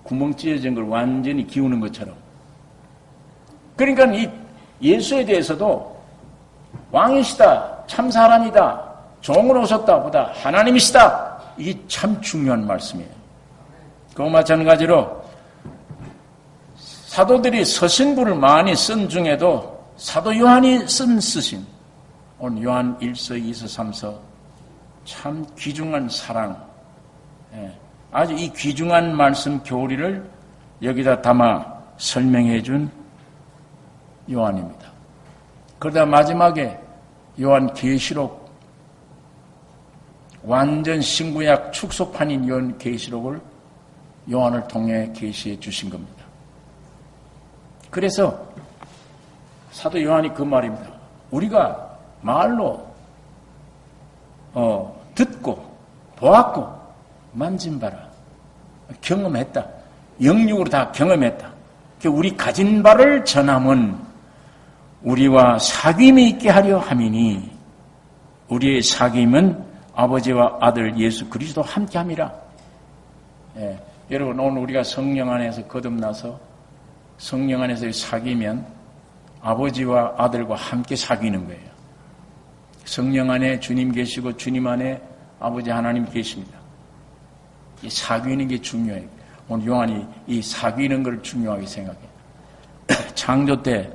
구멍 찌어진 걸 완전히 기우는 것처럼. 그러니까 이 예수에 대해서도 왕이시다, 참 사람이다, 종으로 오셨다 보다 하나님이시다. 이게 참 중요한 말씀이에요. 그와 마찬가지로 사도들이 서신부를 많이 쓴 중에도 사도 요한이 쓴 서신, 오늘 요한 1서, 2서, 3서 참 귀중한 사랑, 아주 이 귀중한 말씀 교리를 여기다 담아 설명해 준 요한입니다. 그러다 마지막에 요한 계시록, 완전 신구약 축소판인 요한 계시록을 요한을 통해 계시해 주신 겁니다. 그래서 사도 요한이 그 말입니다. 우리가 말로 듣고 보았고 만진 바라, 경험했다. 영육으로 다 경험했다. 우리 가진 바를 전함은 우리와 사귐이 있게 하려 함이니, 우리의 사귐은 아버지와 아들 예수 그리스도 함께함이라. 여러분, 오늘 우리가 성령 안에서 거듭나서 성령 안에서 사귀면 아버지와 아들과 함께 사귀는 거예요. 성령 안에 주님 계시고 주님 안에 아버지 하나님 계십니다. 이 사귀는 게 중요해요. 오늘 요한이 이 사귀는 걸 중요하게 생각해요. 창조 때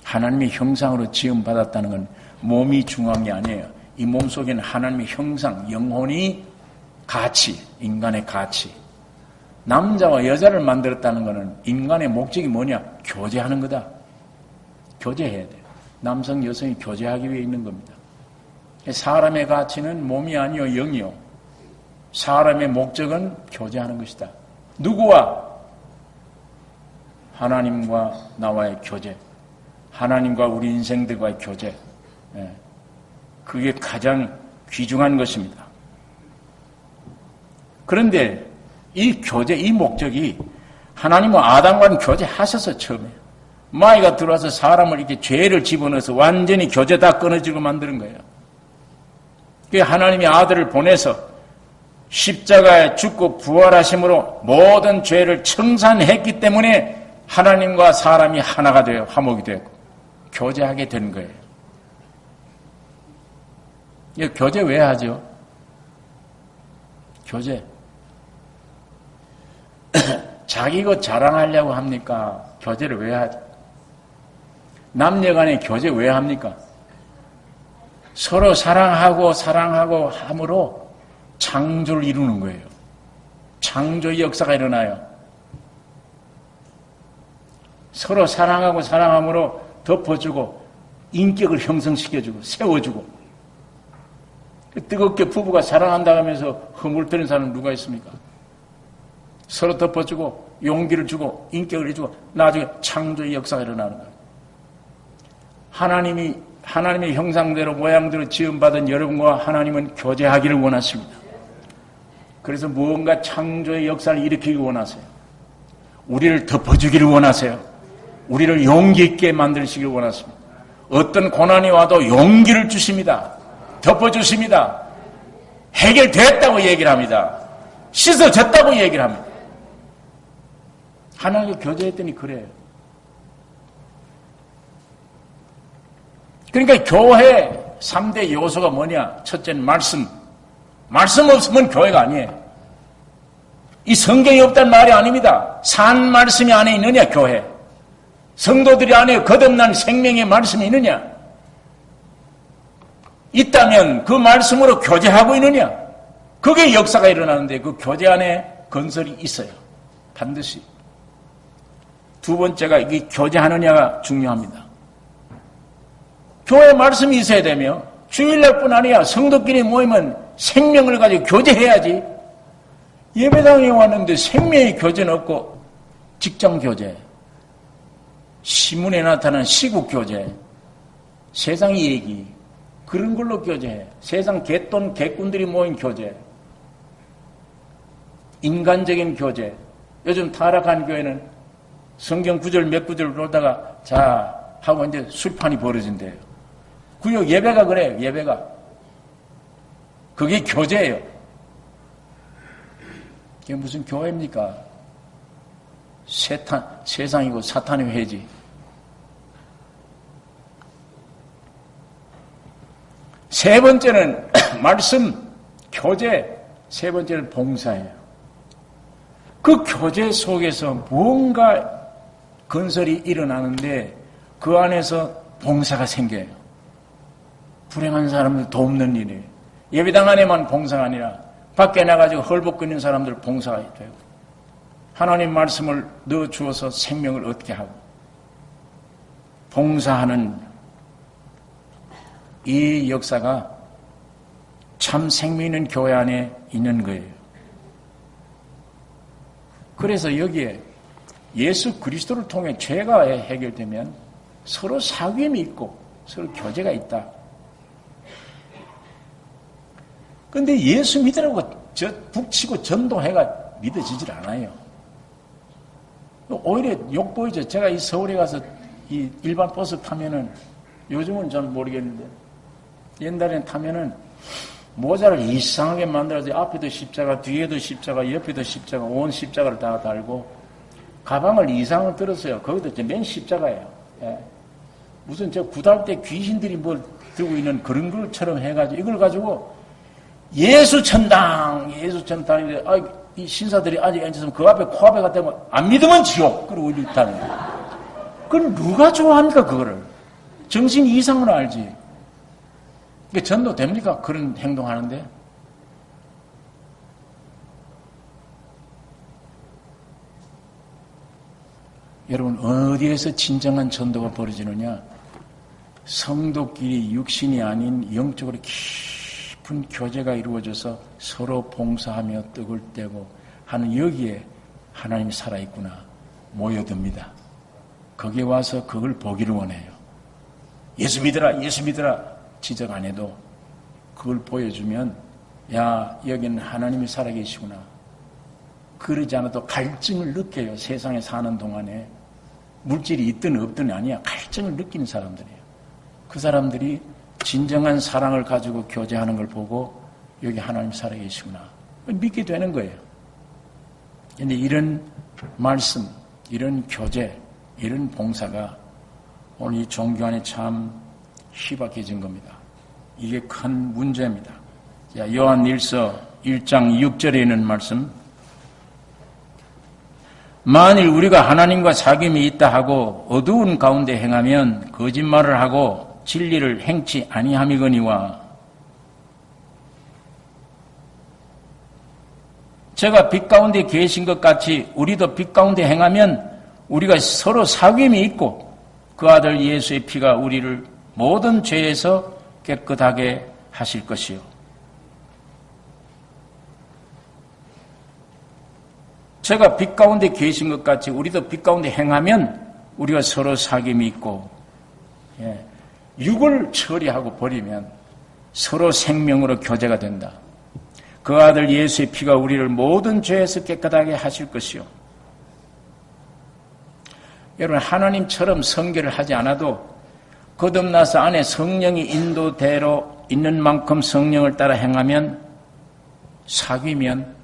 하나님의 형상으로 지음받았다는 건 몸이 중요한 게 아니에요. 이 몸 속에는 하나님의 형상, 영혼이 가치, 인간의 가치. 남자와 여자를 만들었다는 것은 인간의 목적이 뭐냐? 교제하는 거다. 교제해야 돼요. 남성, 여성이 교제하기 위해 있는 겁니다. 사람의 가치는 몸이 아니요 영이요. 사람의 목적은 교제하는 것이다. 누구와? 하나님과 나와의 교제, 하나님과 우리 인생들과의 교제, 그게 가장 귀중한 것입니다. 그런데 이 교제, 이 목적이 하나님은 아담과는 교제하셔서 처음에 마귀가 들어와서 사람을 이렇게 죄를 집어넣어서 완전히 교제 다 끊어지고 만드는 거예요. 그 하나님이 아들을 보내서 십자가에 죽고 부활하심으로 모든 죄를 청산했기 때문에 하나님과 사람이 하나가 되어 화목이 되고 교제하게 된 거예요. 이거 교제 왜 하죠? 교제. 자기 것 자랑하려고 합니까? 교제를 왜 하죠? 남녀 간의 교제 왜 합니까? 서로 사랑하고 함으로 창조를 이루는 거예요. 창조의 역사가 일어나요. 서로 사랑하고 사랑함으로 덮어주고 인격을 형성시켜주고 세워주고. 뜨겁게 부부가 사랑한다 하면서 허물뜨는 사람은 누가 있습니까? 서로 덮어주고 용기를 주고 인격을 해주고 나중에 창조의 역사가 일어나는 거예요. 하나님의 형상대로 모양대로 지음받은 여러분과 하나님은 교제하기를 원하십니다. 그래서 무언가 창조의 역사를 일으키기 원하세요. 우리를 덮어주기를 원하세요. 우리를 용기 있게 만드시기를 원하십니다. 어떤 고난이 와도 용기를 주십니다. 덮어주십니다. 해결됐다고 얘기를 합니다. 씻어졌다고 얘기를 합니다. 하나님과 교제했더니 그래요. 그러니까 교회 3대 요소가 뭐냐? 첫째는 말씀. 말씀 없으면 교회가 아니에요. 이 성경이 없다는 말이 아닙니다. 산 말씀이 안에 있느냐, 교회. 성도들이 안에 거듭난 생명의 말씀이 있느냐? 있다면 그 말씀으로 교제하고 있느냐? 그게 역사가 일어나는데 그 교제 안에 건설이 있어요. 반드시. 두 번째가 이 교제하느냐가 중요합니다. 교회 말씀이 있어야 되며 주일날뿐 아니야. 성도끼리 모이면 생명을 가지고 교제해야지. 예배당에 왔는데 생명의 교제는 없고 직장 교제, 신문에 나타난 시국 교제, 세상 얘기 그런 걸로 교제해. 세상 개돈 개꾼들이 모인 교제, 인간적인 교제. 요즘 타락한 교회는 성경 구절 몇 구절 보다가 자 하고 이제 술판이 벌어진대요. 구역 예배가 그래요. 예배가. 그게 교제예요. 그게 무슨 교회입니까? 세상이고 사탄의 회지. 세 번째는 말씀, 교제. 세 번째는 봉사예요. 그 교제 속에서 무언가 건설이 일어나는데 그 안에서 봉사가 생겨요. 불행한 사람들 돕는 일이에요. 예배당 안에만 봉사가 아니라 밖에 나가지고 헐벗거리는 사람들 봉사가 되고 하나님 말씀을 넣어주어서 생명을 얻게 하고 봉사하는 이 역사가 참 생명 있는 교회 안에 있는 거예요. 그래서 여기에 예수 그리스도를 통해 죄가 해결되면 서로 사귐이 있고 서로 교제가 있다. 그런데 예수 믿으라고 북치고 전도해가 믿어지질 않아요. 오히려 욕보이죠. 제가 이 서울에 가서 이 일반 버스 타면은 요즘은 잘 모르겠는데 옛날에는 타면은 모자를 이상하게 만들어서 앞에도 십자가, 뒤에도 십자가, 옆에도 십자가, 온 십자가를 다 달고 가방을 이상을 들었어요. 거기도 맨 십자가예요. 예. 무슨 저 구달 때 귀신들이 뭘 들고 있는 그런 것처럼 해가지고 이걸 가지고 예수 천당, 예수 천당인데 이 신사들이 아직 앉아서 그 앞에 코앞에 갔다 오면 안 믿으면 지옥. 그러고 있다는 거예요. 그건 누가 좋아합니까 그거를? 정신 이상은 알지. 이게 전도 됩니까? 그런 행동하는데? 여러분 어디에서 진정한 전도가 벌어지느냐? 성도끼리 육신이 아닌 영적으로 깊은 교제가 이루어져서 서로 봉사하며 떡을 떼고 하는 여기에 하나님이 살아있구나 모여듭니다. 거기에 와서 그걸 보기를 원해요. 예수 믿어라, 예수 믿어라 지적 안 해도 그걸 보여주면 야, 여기는 하나님이 살아계시구나. 그러지 않아도 갈증을 느껴요. 세상에 사는 동안에. 물질이 있든 없든 아니야. 갈증을 느끼는 사람들이에요. 그 사람들이 진정한 사랑을 가지고 교제하는 걸 보고 여기 하나님 살아계시구나. 믿게 되는 거예요. 그런데 이런 말씀, 이런 교제, 이런 봉사가 오늘 이 종교 안에 참 희박해진 겁니다. 이게 큰 문제입니다. 자, 요한일서 1장 6절에 있는 말씀. 만일 우리가 하나님과 사귐이 있다 하고 어두운 가운데 행하면 거짓말을 하고 진리를 행치 아니함이거니와 제가 빛 가운데 계신 것 같이 우리도 빛 가운데 행하면 우리가 서로 사귐이 있고 그 아들 예수의 피가 우리를 모든 죄에서 깨끗하게 하실 것이요. 제가 빛 가운데 계신 것 같이 우리도 빛 가운데 행하면 우리가 서로 사귐이 있고 육을 처리하고 버리면 서로 생명으로 교제가 된다. 그 아들 예수의 피가 우리를 모든 죄에서 깨끗하게 하실 것이요. 여러분 하나님처럼 선교를 하지 않아도 거듭나서 안에 성령이 인도대로 있는 만큼 성령을 따라 행하면 사귀면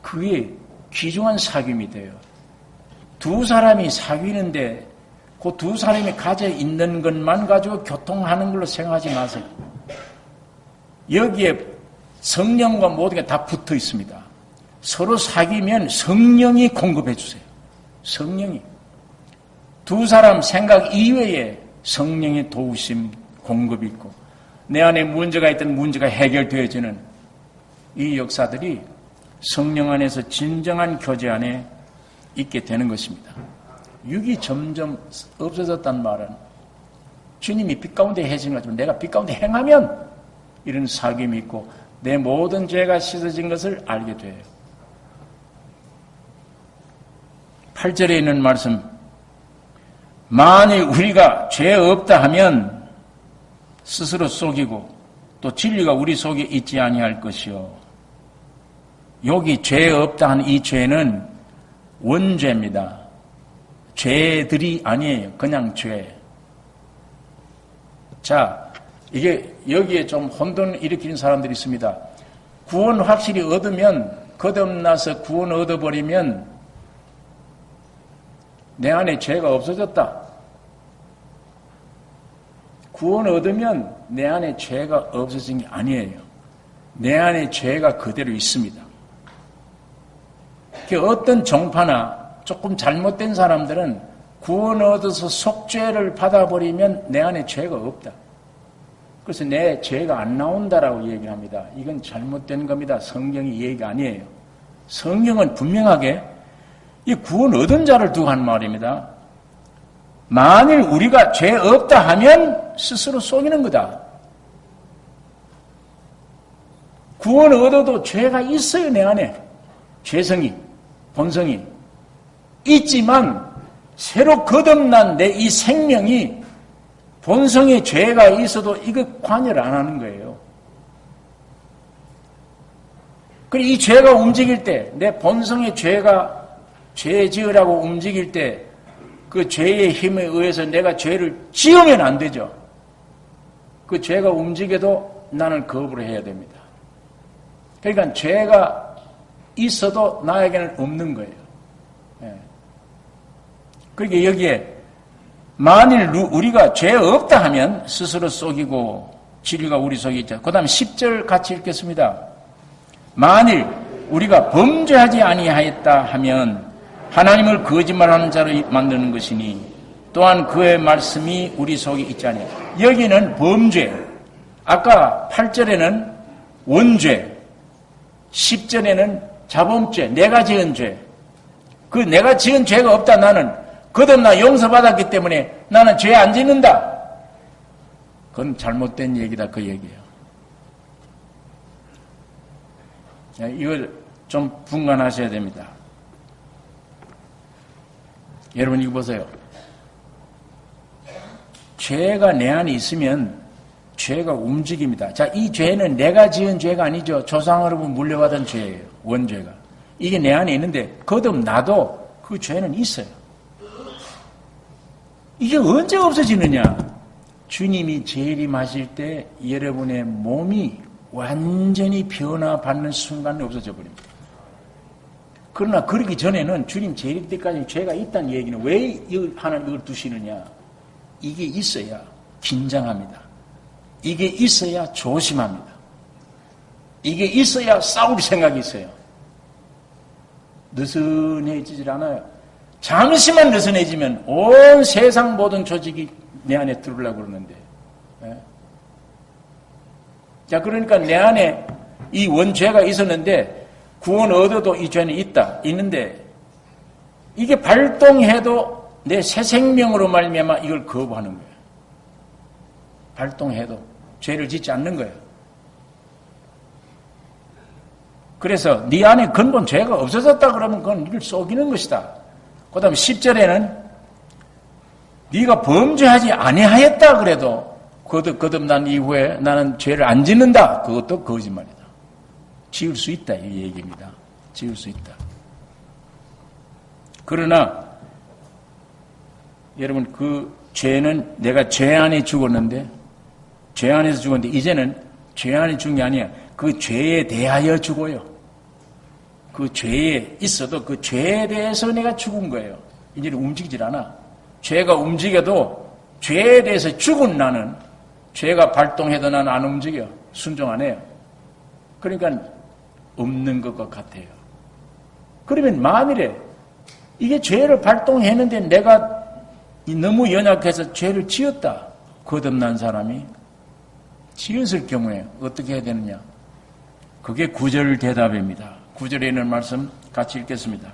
그게 귀중한 사귐이 돼요. 두 사람이 사귀는데 그 두 사람이 가져 있는 것만 가지고 교통하는 걸로 생각하지 마세요. 여기에 성령과 모든 게 다 붙어 있습니다. 서로 사귀면 성령이 공급해 주세요. 성령이. 두 사람 생각 이외에 성령의 도우심, 공급이 있고 내 안에 문제가 있던 문제가 해결되어지는 이 역사들이 성령 안에서 진정한 교제 안에 있게 되는 것입니다. 육이 점점 없어졌다는 말은 주님이 빛 가운데 해진 것처럼 내가 빛 가운데 행하면 이런 사귐이 있고 내 모든 죄가 씻어진 것을 알게 돼요. 8절에 있는 말씀 만일 우리가 죄 없다 하면 스스로 속이고 또 진리가 우리 속에 있지 아니할 것이요. 여기 죄 없다 한 이 죄는 원죄입니다. 죄들이 아니에요. 그냥 죄. 자, 이게 여기에 좀 혼돈을 일으키는 사람들이 있습니다. 구원 확실히 얻으면 거듭나서 구원 얻어버리면 내 안에 죄가 없어졌다. 구원 얻으면 내 안에 죄가 없어진 게 아니에요. 내 안에 죄가 그대로 있습니다. 어떤 종파나 조금 잘못된 사람들은 구원 얻어서 속죄를 받아버리면 내 안에 죄가 없다. 그래서 내 죄가 안 나온다라고 얘기합니다. 이건 잘못된 겁니다. 성경이 얘기 아니에요. 성경은 분명하게 이 구원 얻은 자를 두고 한 말입니다. 만일 우리가 죄 없다 하면 스스로 속이는 거다. 구원 얻어도 죄가 있어요. 내 안에. 죄성이, 본성이 있지만 새로 거듭난 내 이 생명이 본성에 죄가 있어도 이거 관여를 안 하는 거예요. 그리고 이 죄가 움직일 때, 내 본성의 죄가 죄 지으라고 움직일 때, 그 죄의 힘에 의해서 내가 죄를 지으면 안 되죠. 그 죄가 움직여도 나는 거부를 해야 됩니다. 그러니까 죄가 있어도 나에게는 없는 거예요. 그러니까 여기에 만일 우리가 죄 없다 하면 스스로 속이고 진리가 우리 속에 있죠. 그 다음 10절 같이 읽겠습니다. 만일 우리가 범죄하지 아니하였다 하면 하나님을 거짓말하는 자로 만드는 것이니 또한 그의 말씀이 우리 속에 있지 아니하요. 여기는 범죄, 아까 8절에는 원죄, 10절에는 자범죄, 내가 지은 죄. 그 내가 지은 죄가 없다. 나는 거듭나 용서받았기 때문에 나는 죄 안 짓는다. 그건 잘못된 얘기다. 그 얘기예요. 이걸 좀 분간하셔야 됩니다. 여러분 이거 보세요. 죄가 내 안에 있으면 죄가 움직입니다. 자, 이 죄는 내가 지은 죄가 아니죠. 조상으로부터 물려받은 죄예요. 원죄가. 이게 내 안에 있는데 거듭나도 그 죄는 있어요. 이게 언제 없어지느냐? 주님이 재림하실 때 여러분의 몸이 완전히 변화받는 순간에 없어져 버립니다. 그러나 그러기 전에는 주님 재림 때까지 죄가 있다는 얘기는 왜 하나님 이걸 두시느냐? 이게 있어야 긴장합니다. 이게 있어야 조심합니다. 이게 있어야 싸울 생각이 있어요. 느슨해지질 않아요. 잠시만 느슨해지면 온 세상 모든 조직이 내 안에 들어오려고 그러는데. 예? 자, 그러니까 내 안에 이 원죄가 있었는데 구원 얻어도 이 죄는 있는데 이게 발동해도 내 새 생명으로 말미암아 이걸 거부하는 거예요. 발동해도 죄를 짓지 않는 거예요. 그래서 네 안에 근본 죄가 없어졌다 그러면 그건 네를 속이는 것이다. 그 다음에 10절에는 네가 범죄하지 아니하였다 그래도 거듭난 이후에 나는 죄를 안 짓는다. 그것도 거짓말이다. 지을 수 있다 이 얘기입니다. 지을 수 있다. 그러나 여러분 그 죄는 내가 죄 안에 죽었는데 죄 안에서 죽었는데 이제는 죄 안에 죽은 게 아니야. 그 죄에 대하여 죽어요. 그 죄에 있어도 그 죄에 대해서 내가 죽은 거예요. 이제는 움직이질 않아. 죄가 움직여도 죄에 대해서 죽은 나는 죄가 발동해도 나는 안 움직여. 순종 안 해요. 그러니까 없는 것과 같아요. 그러면 만일에 이게 죄를 발동했는데 내가 너무 연약해서 죄를 지었다. 거듭난 사람이 지었을 경우에 어떻게 해야 되느냐? 그게 9절 대답입니다. 9절에 있는 말씀 같이 읽겠습니다.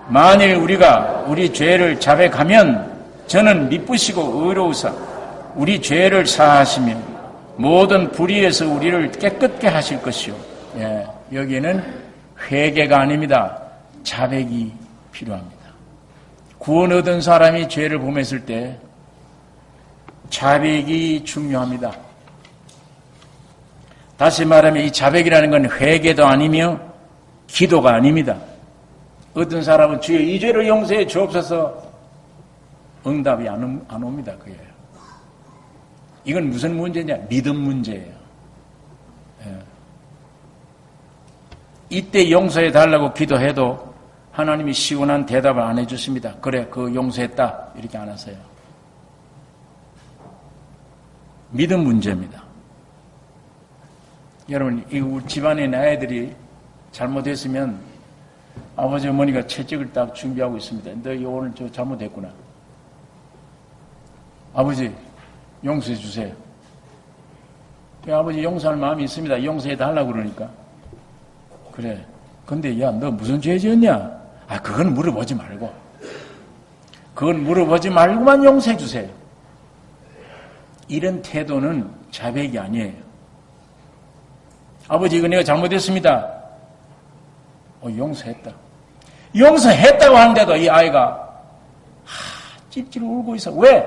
만일 우리가 우리 죄를 자백하면 저는 미쁘시고 의로우사 우리 죄를 사하시며 모든 불의에서 우리를 깨끗게 하실 것이요. 예, 여기에는 회개가 아닙니다. 자백이 필요합니다. 구원 얻은 사람이 죄를 범했을 때 자백이 중요합니다. 다시 말하면 이 자백이라는 건 회개도 아니며 기도가 아닙니다. 어떤 사람은 주여 이 죄를 용서해 주옵소서 응답이 안 옵니다. 그예요. 이건 무슨 문제냐? 믿음 문제예요. 예. 이때 용서해 달라고 기도해도 하나님이 시원한 대답을 안 해주십니다. 그래, 그 용서했다. 이렇게 안 하세요. 믿음 문제입니다. 여러분, 이 우리 집안에 내 아이들이 잘못했으면 아버지, 어머니가 채찍을 딱 준비하고 있습니다. 너 오늘 저 잘못했구나. 아버지, 용서해 주세요. 아버지 용서할 마음이 있습니다. 용서해 달라고 그러니까. 그래. 근데 야, 너 무슨 죄 지었냐? 아, 그건 물어보지 말고. 그건 물어보지 말고만 용서해 주세요. 이런 태도는 자백이 아니에요. 아버지, 이거 내가 잘못했습니다. 용서했다. 용서했다고 하는데도 이 아이가 찔찔 울고 있어. 왜?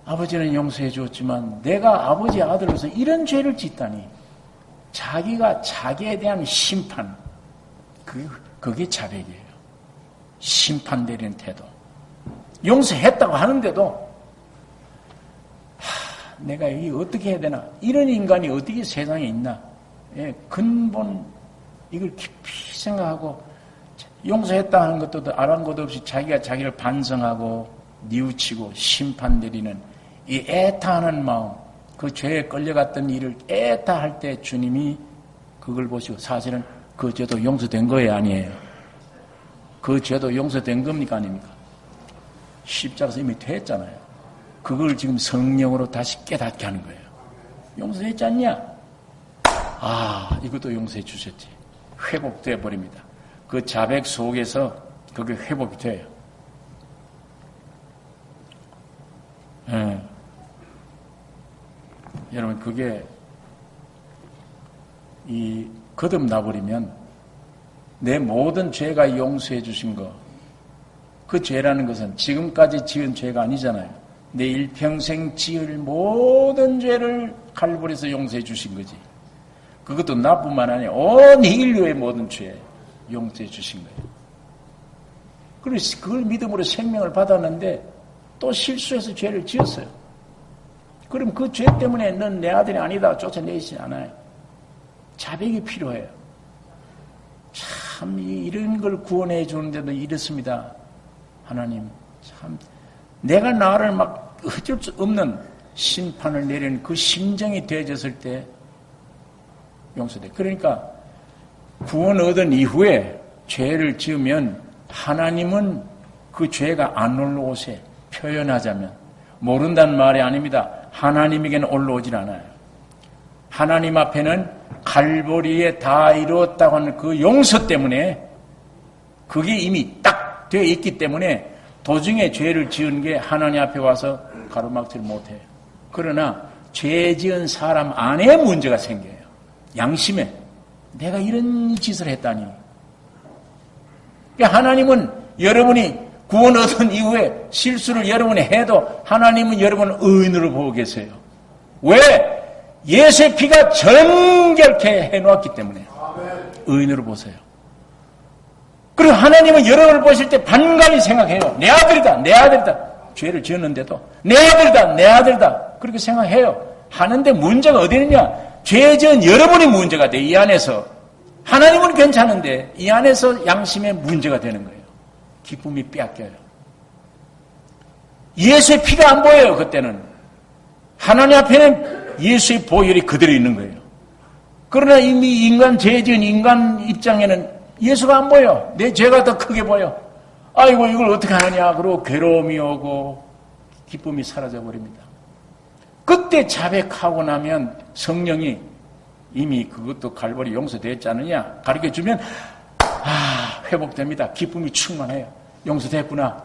아버지는 용서해 주었지만 내가 아버지 아들로서 이런 죄를 짓다니. 자기가 자기에 대한 심판, 그게 자백이에요. 심판 내리는 태도. 용서했다고 하는데도 내가 이게 어떻게 해야 되나? 이런 인간이 어떻게 세상에 있나? 예, 근본 이걸 깊이 생각하고 용서했다 하는 것도 아랑곳 것도 없이 자기가 자기를 반성하고 뉘우치고 심판 내리는 이 애타하는 마음, 그 죄에 끌려갔던 일을 애타할 때 주님이 그걸 보시고 사실은 그 죄도 용서된 거예요, 아니에요? 그 죄도 용서된 겁니까, 아닙니까? 십자가에서 이미 됐잖아요. 그걸 지금 성령으로 다시 깨닫게 하는 거예요. 용서했지 않냐? 아, 이것도 용서해 주셨지. 회복되어 버립니다. 그 자백 속에서 그게 회복이 돼요. 예. 여러분, 그게 거듭나버리면 내 모든 죄가 용서해 주신 거, 그 죄라는 것은 지금까지 지은 죄가 아니잖아요. 내 일평생 지을 모든 죄를 칼보리에서 용서해 주신 거지. 그것도 나뿐만 아니라 온 인류의 모든 죄 용서해 주신 거예요. 그래서 그걸 믿음으로 생명을 받았는데 또 실수해서 죄를 지었어요. 그럼 그 죄 때문에 넌 내 아들이 아니다 쫓아내지 않아요. 자백이 필요해요. 참 이런 걸 구원해 주는데도 이렇습니다. 하나님 참 내가 나를 막 어쩔 수 없는 심판을 내리는 그 심정이 되어졌을 때 용서돼. 그러니까 구원 얻은 이후에 죄를 지으면 하나님은 그 죄가 안 올라오세. 표현하자면 모른다는 말이 아닙니다. 하나님에게는 올라오질 않아요. 하나님 앞에는 갈보리에 다 이루었다고 하는 그 용서 때문에 그게 이미 딱 되어 있기 때문에 도중에 죄를 지은 게 하나님 앞에 와서 가로막지를 못해요. 그러나 죄 지은 사람 안에 문제가 생겨요. 양심에 내가 이런 짓을 했다니. 그러니까 하나님은 여러분이 구원 얻은 이후에 실수를 여러분이 해도 하나님은 여러분을 의인으로 보고 계세요. 왜? 예수의 피가 정결케 해놓았기 때문에 의인으로 보세요. 그리고 하나님은 여러분을 보실 때 반감히 생각해요. 내 아들이다, 내 아들이다. 죄를 지었는데도 내 아들이다, 내 아들이다. 그렇게 생각해요. 하는데 문제가 어디 있느냐? 죄 지은 여러분이 문제가 돼. 이 안에서. 하나님은 괜찮은데 이 안에서 양심의 문제가 되는 거예요. 기쁨이 빼앗겨요. 예수의 피가 안 보여요. 그때는. 하나님 앞에는 예수의 보혈이 그대로 있는 거예요. 그러나 이미 인간 죄 지은 인간 입장에는 예수가 안 보여. 내 죄가 더 크게 보여. 아이고 이걸 어떻게 하느냐. 그러고 괴로움이 오고 기쁨이 사라져 버립니다. 그때 자백하고 나면 성령이 이미 그것도 갈보리 용서됐지 않느냐 가르쳐주면 회복됩니다. 기쁨이 충만해요. 용서됐구나.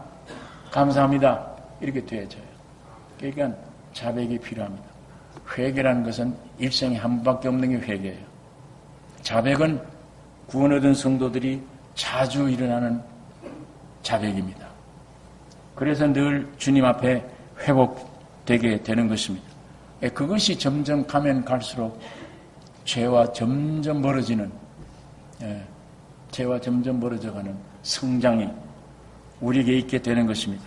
감사합니다. 이렇게 되어져요. 그러니까 자백이 필요합니다. 회개라는 것은 일생에 한 번밖에 없는 게 회개예요. 자백은 구원 얻은 성도들이 자주 일어나는 자백입니다. 그래서 늘 주님 앞에 회복되게 되는 것입니다. 그것이 점점 가면 갈수록 죄와 점점 멀어지는 죄와 점점 멀어져가는 성장이 우리에게 있게 되는 것입니다.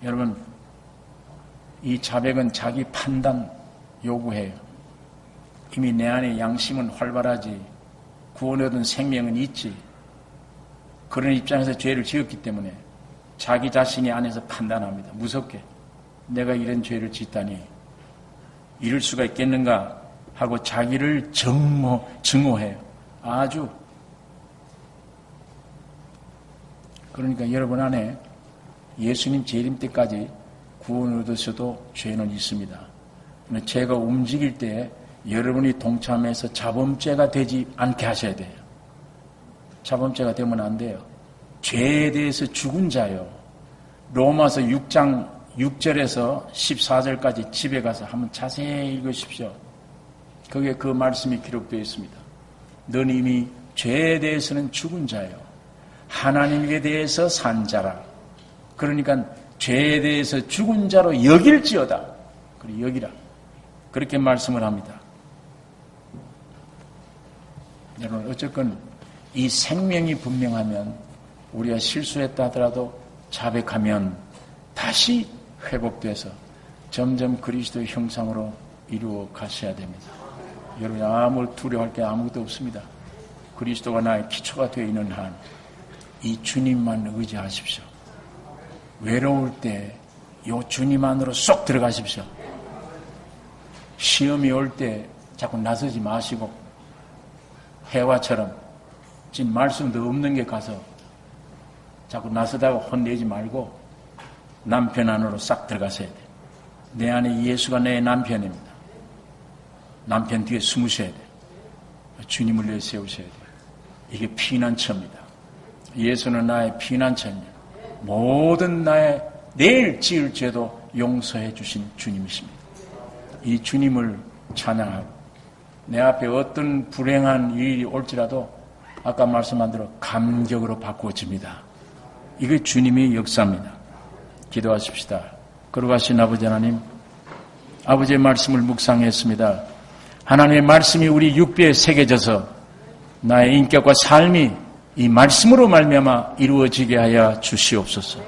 여러분, 이 자백은 자기 판단 요구해요. 이미 내 안에 양심은 활발하지, 구원 얻은 생명은 있지. 그런 입장에서 죄를 지었기 때문에 자기 자신이 안에서 판단합니다. 무섭게. 내가 이런 죄를 짓다니 이럴 수가 있겠는가 하고 자기를 증오해요. 아주. 그러니까 여러분 안에 예수님 재림 때까지 구원을 얻으셔도 죄는 있습니다. 죄가 움직일 때 여러분이 동참해서 자범죄가 되지 않게 하셔야 돼요. 자범죄가 되면 안 돼요. 죄에 대해서 죽은 자요. 로마서 6장 6절에서 14절까지 집에 가서 한번 자세히 읽으십시오. 거기에 그 말씀이 기록되어 있습니다. 넌 이미 죄에 대해서는 죽은 자요. 하나님에 대해서 산 자라. 그러니까 죄에 대해서 죽은 자로 여길지어다. 그래 여기라. 그렇게 말씀을 합니다. 여러분 어쨌건 이 생명이 분명하면 우리가 실수했다 하더라도 자백하면 다시 회복돼서 점점 그리스도의 형상으로 이루어 가셔야 됩니다. 여러분 아무 두려워할 게 아무것도 없습니다. 그리스도가 나의 기초가 되어 있는 한 이 주님만 의지하십시오. 외로울 때 이 주님 안으로 쏙 들어가십시오. 시험이 올 때 자꾸 나서지 마시고 해와처럼 지금 말씀도 없는 게 가서 자꾸 나서다가 혼내지 말고 남편 안으로 싹 들어가셔야 돼요. 내 안에 예수가 내 남편입니다. 남편 뒤에 숨으셔야 돼요. 주님을 내세우셔야 돼요. 이게 피난처입니다. 예수는 나의 피난처입니다. 모든 나의 내일 지을 죄도 용서해 주신 주님이십니다. 이 주님을 찬양하고 내 앞에 어떤 불행한 일이 올지라도 아까 말씀한 대로 감격으로 바꾸어집니다. 이게 주님의 역사입니다. 기도하십시다. 거룩하신 아버지 하나님, 아버지의 말씀을 묵상했습니다. 하나님의 말씀이 우리 육비에 새겨져서 나의 인격과 삶이 이 말씀으로 말미암아 이루어지게 하여 주시옵소서.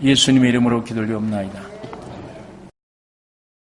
예수님의 이름으로 기도를 드리옵나이다.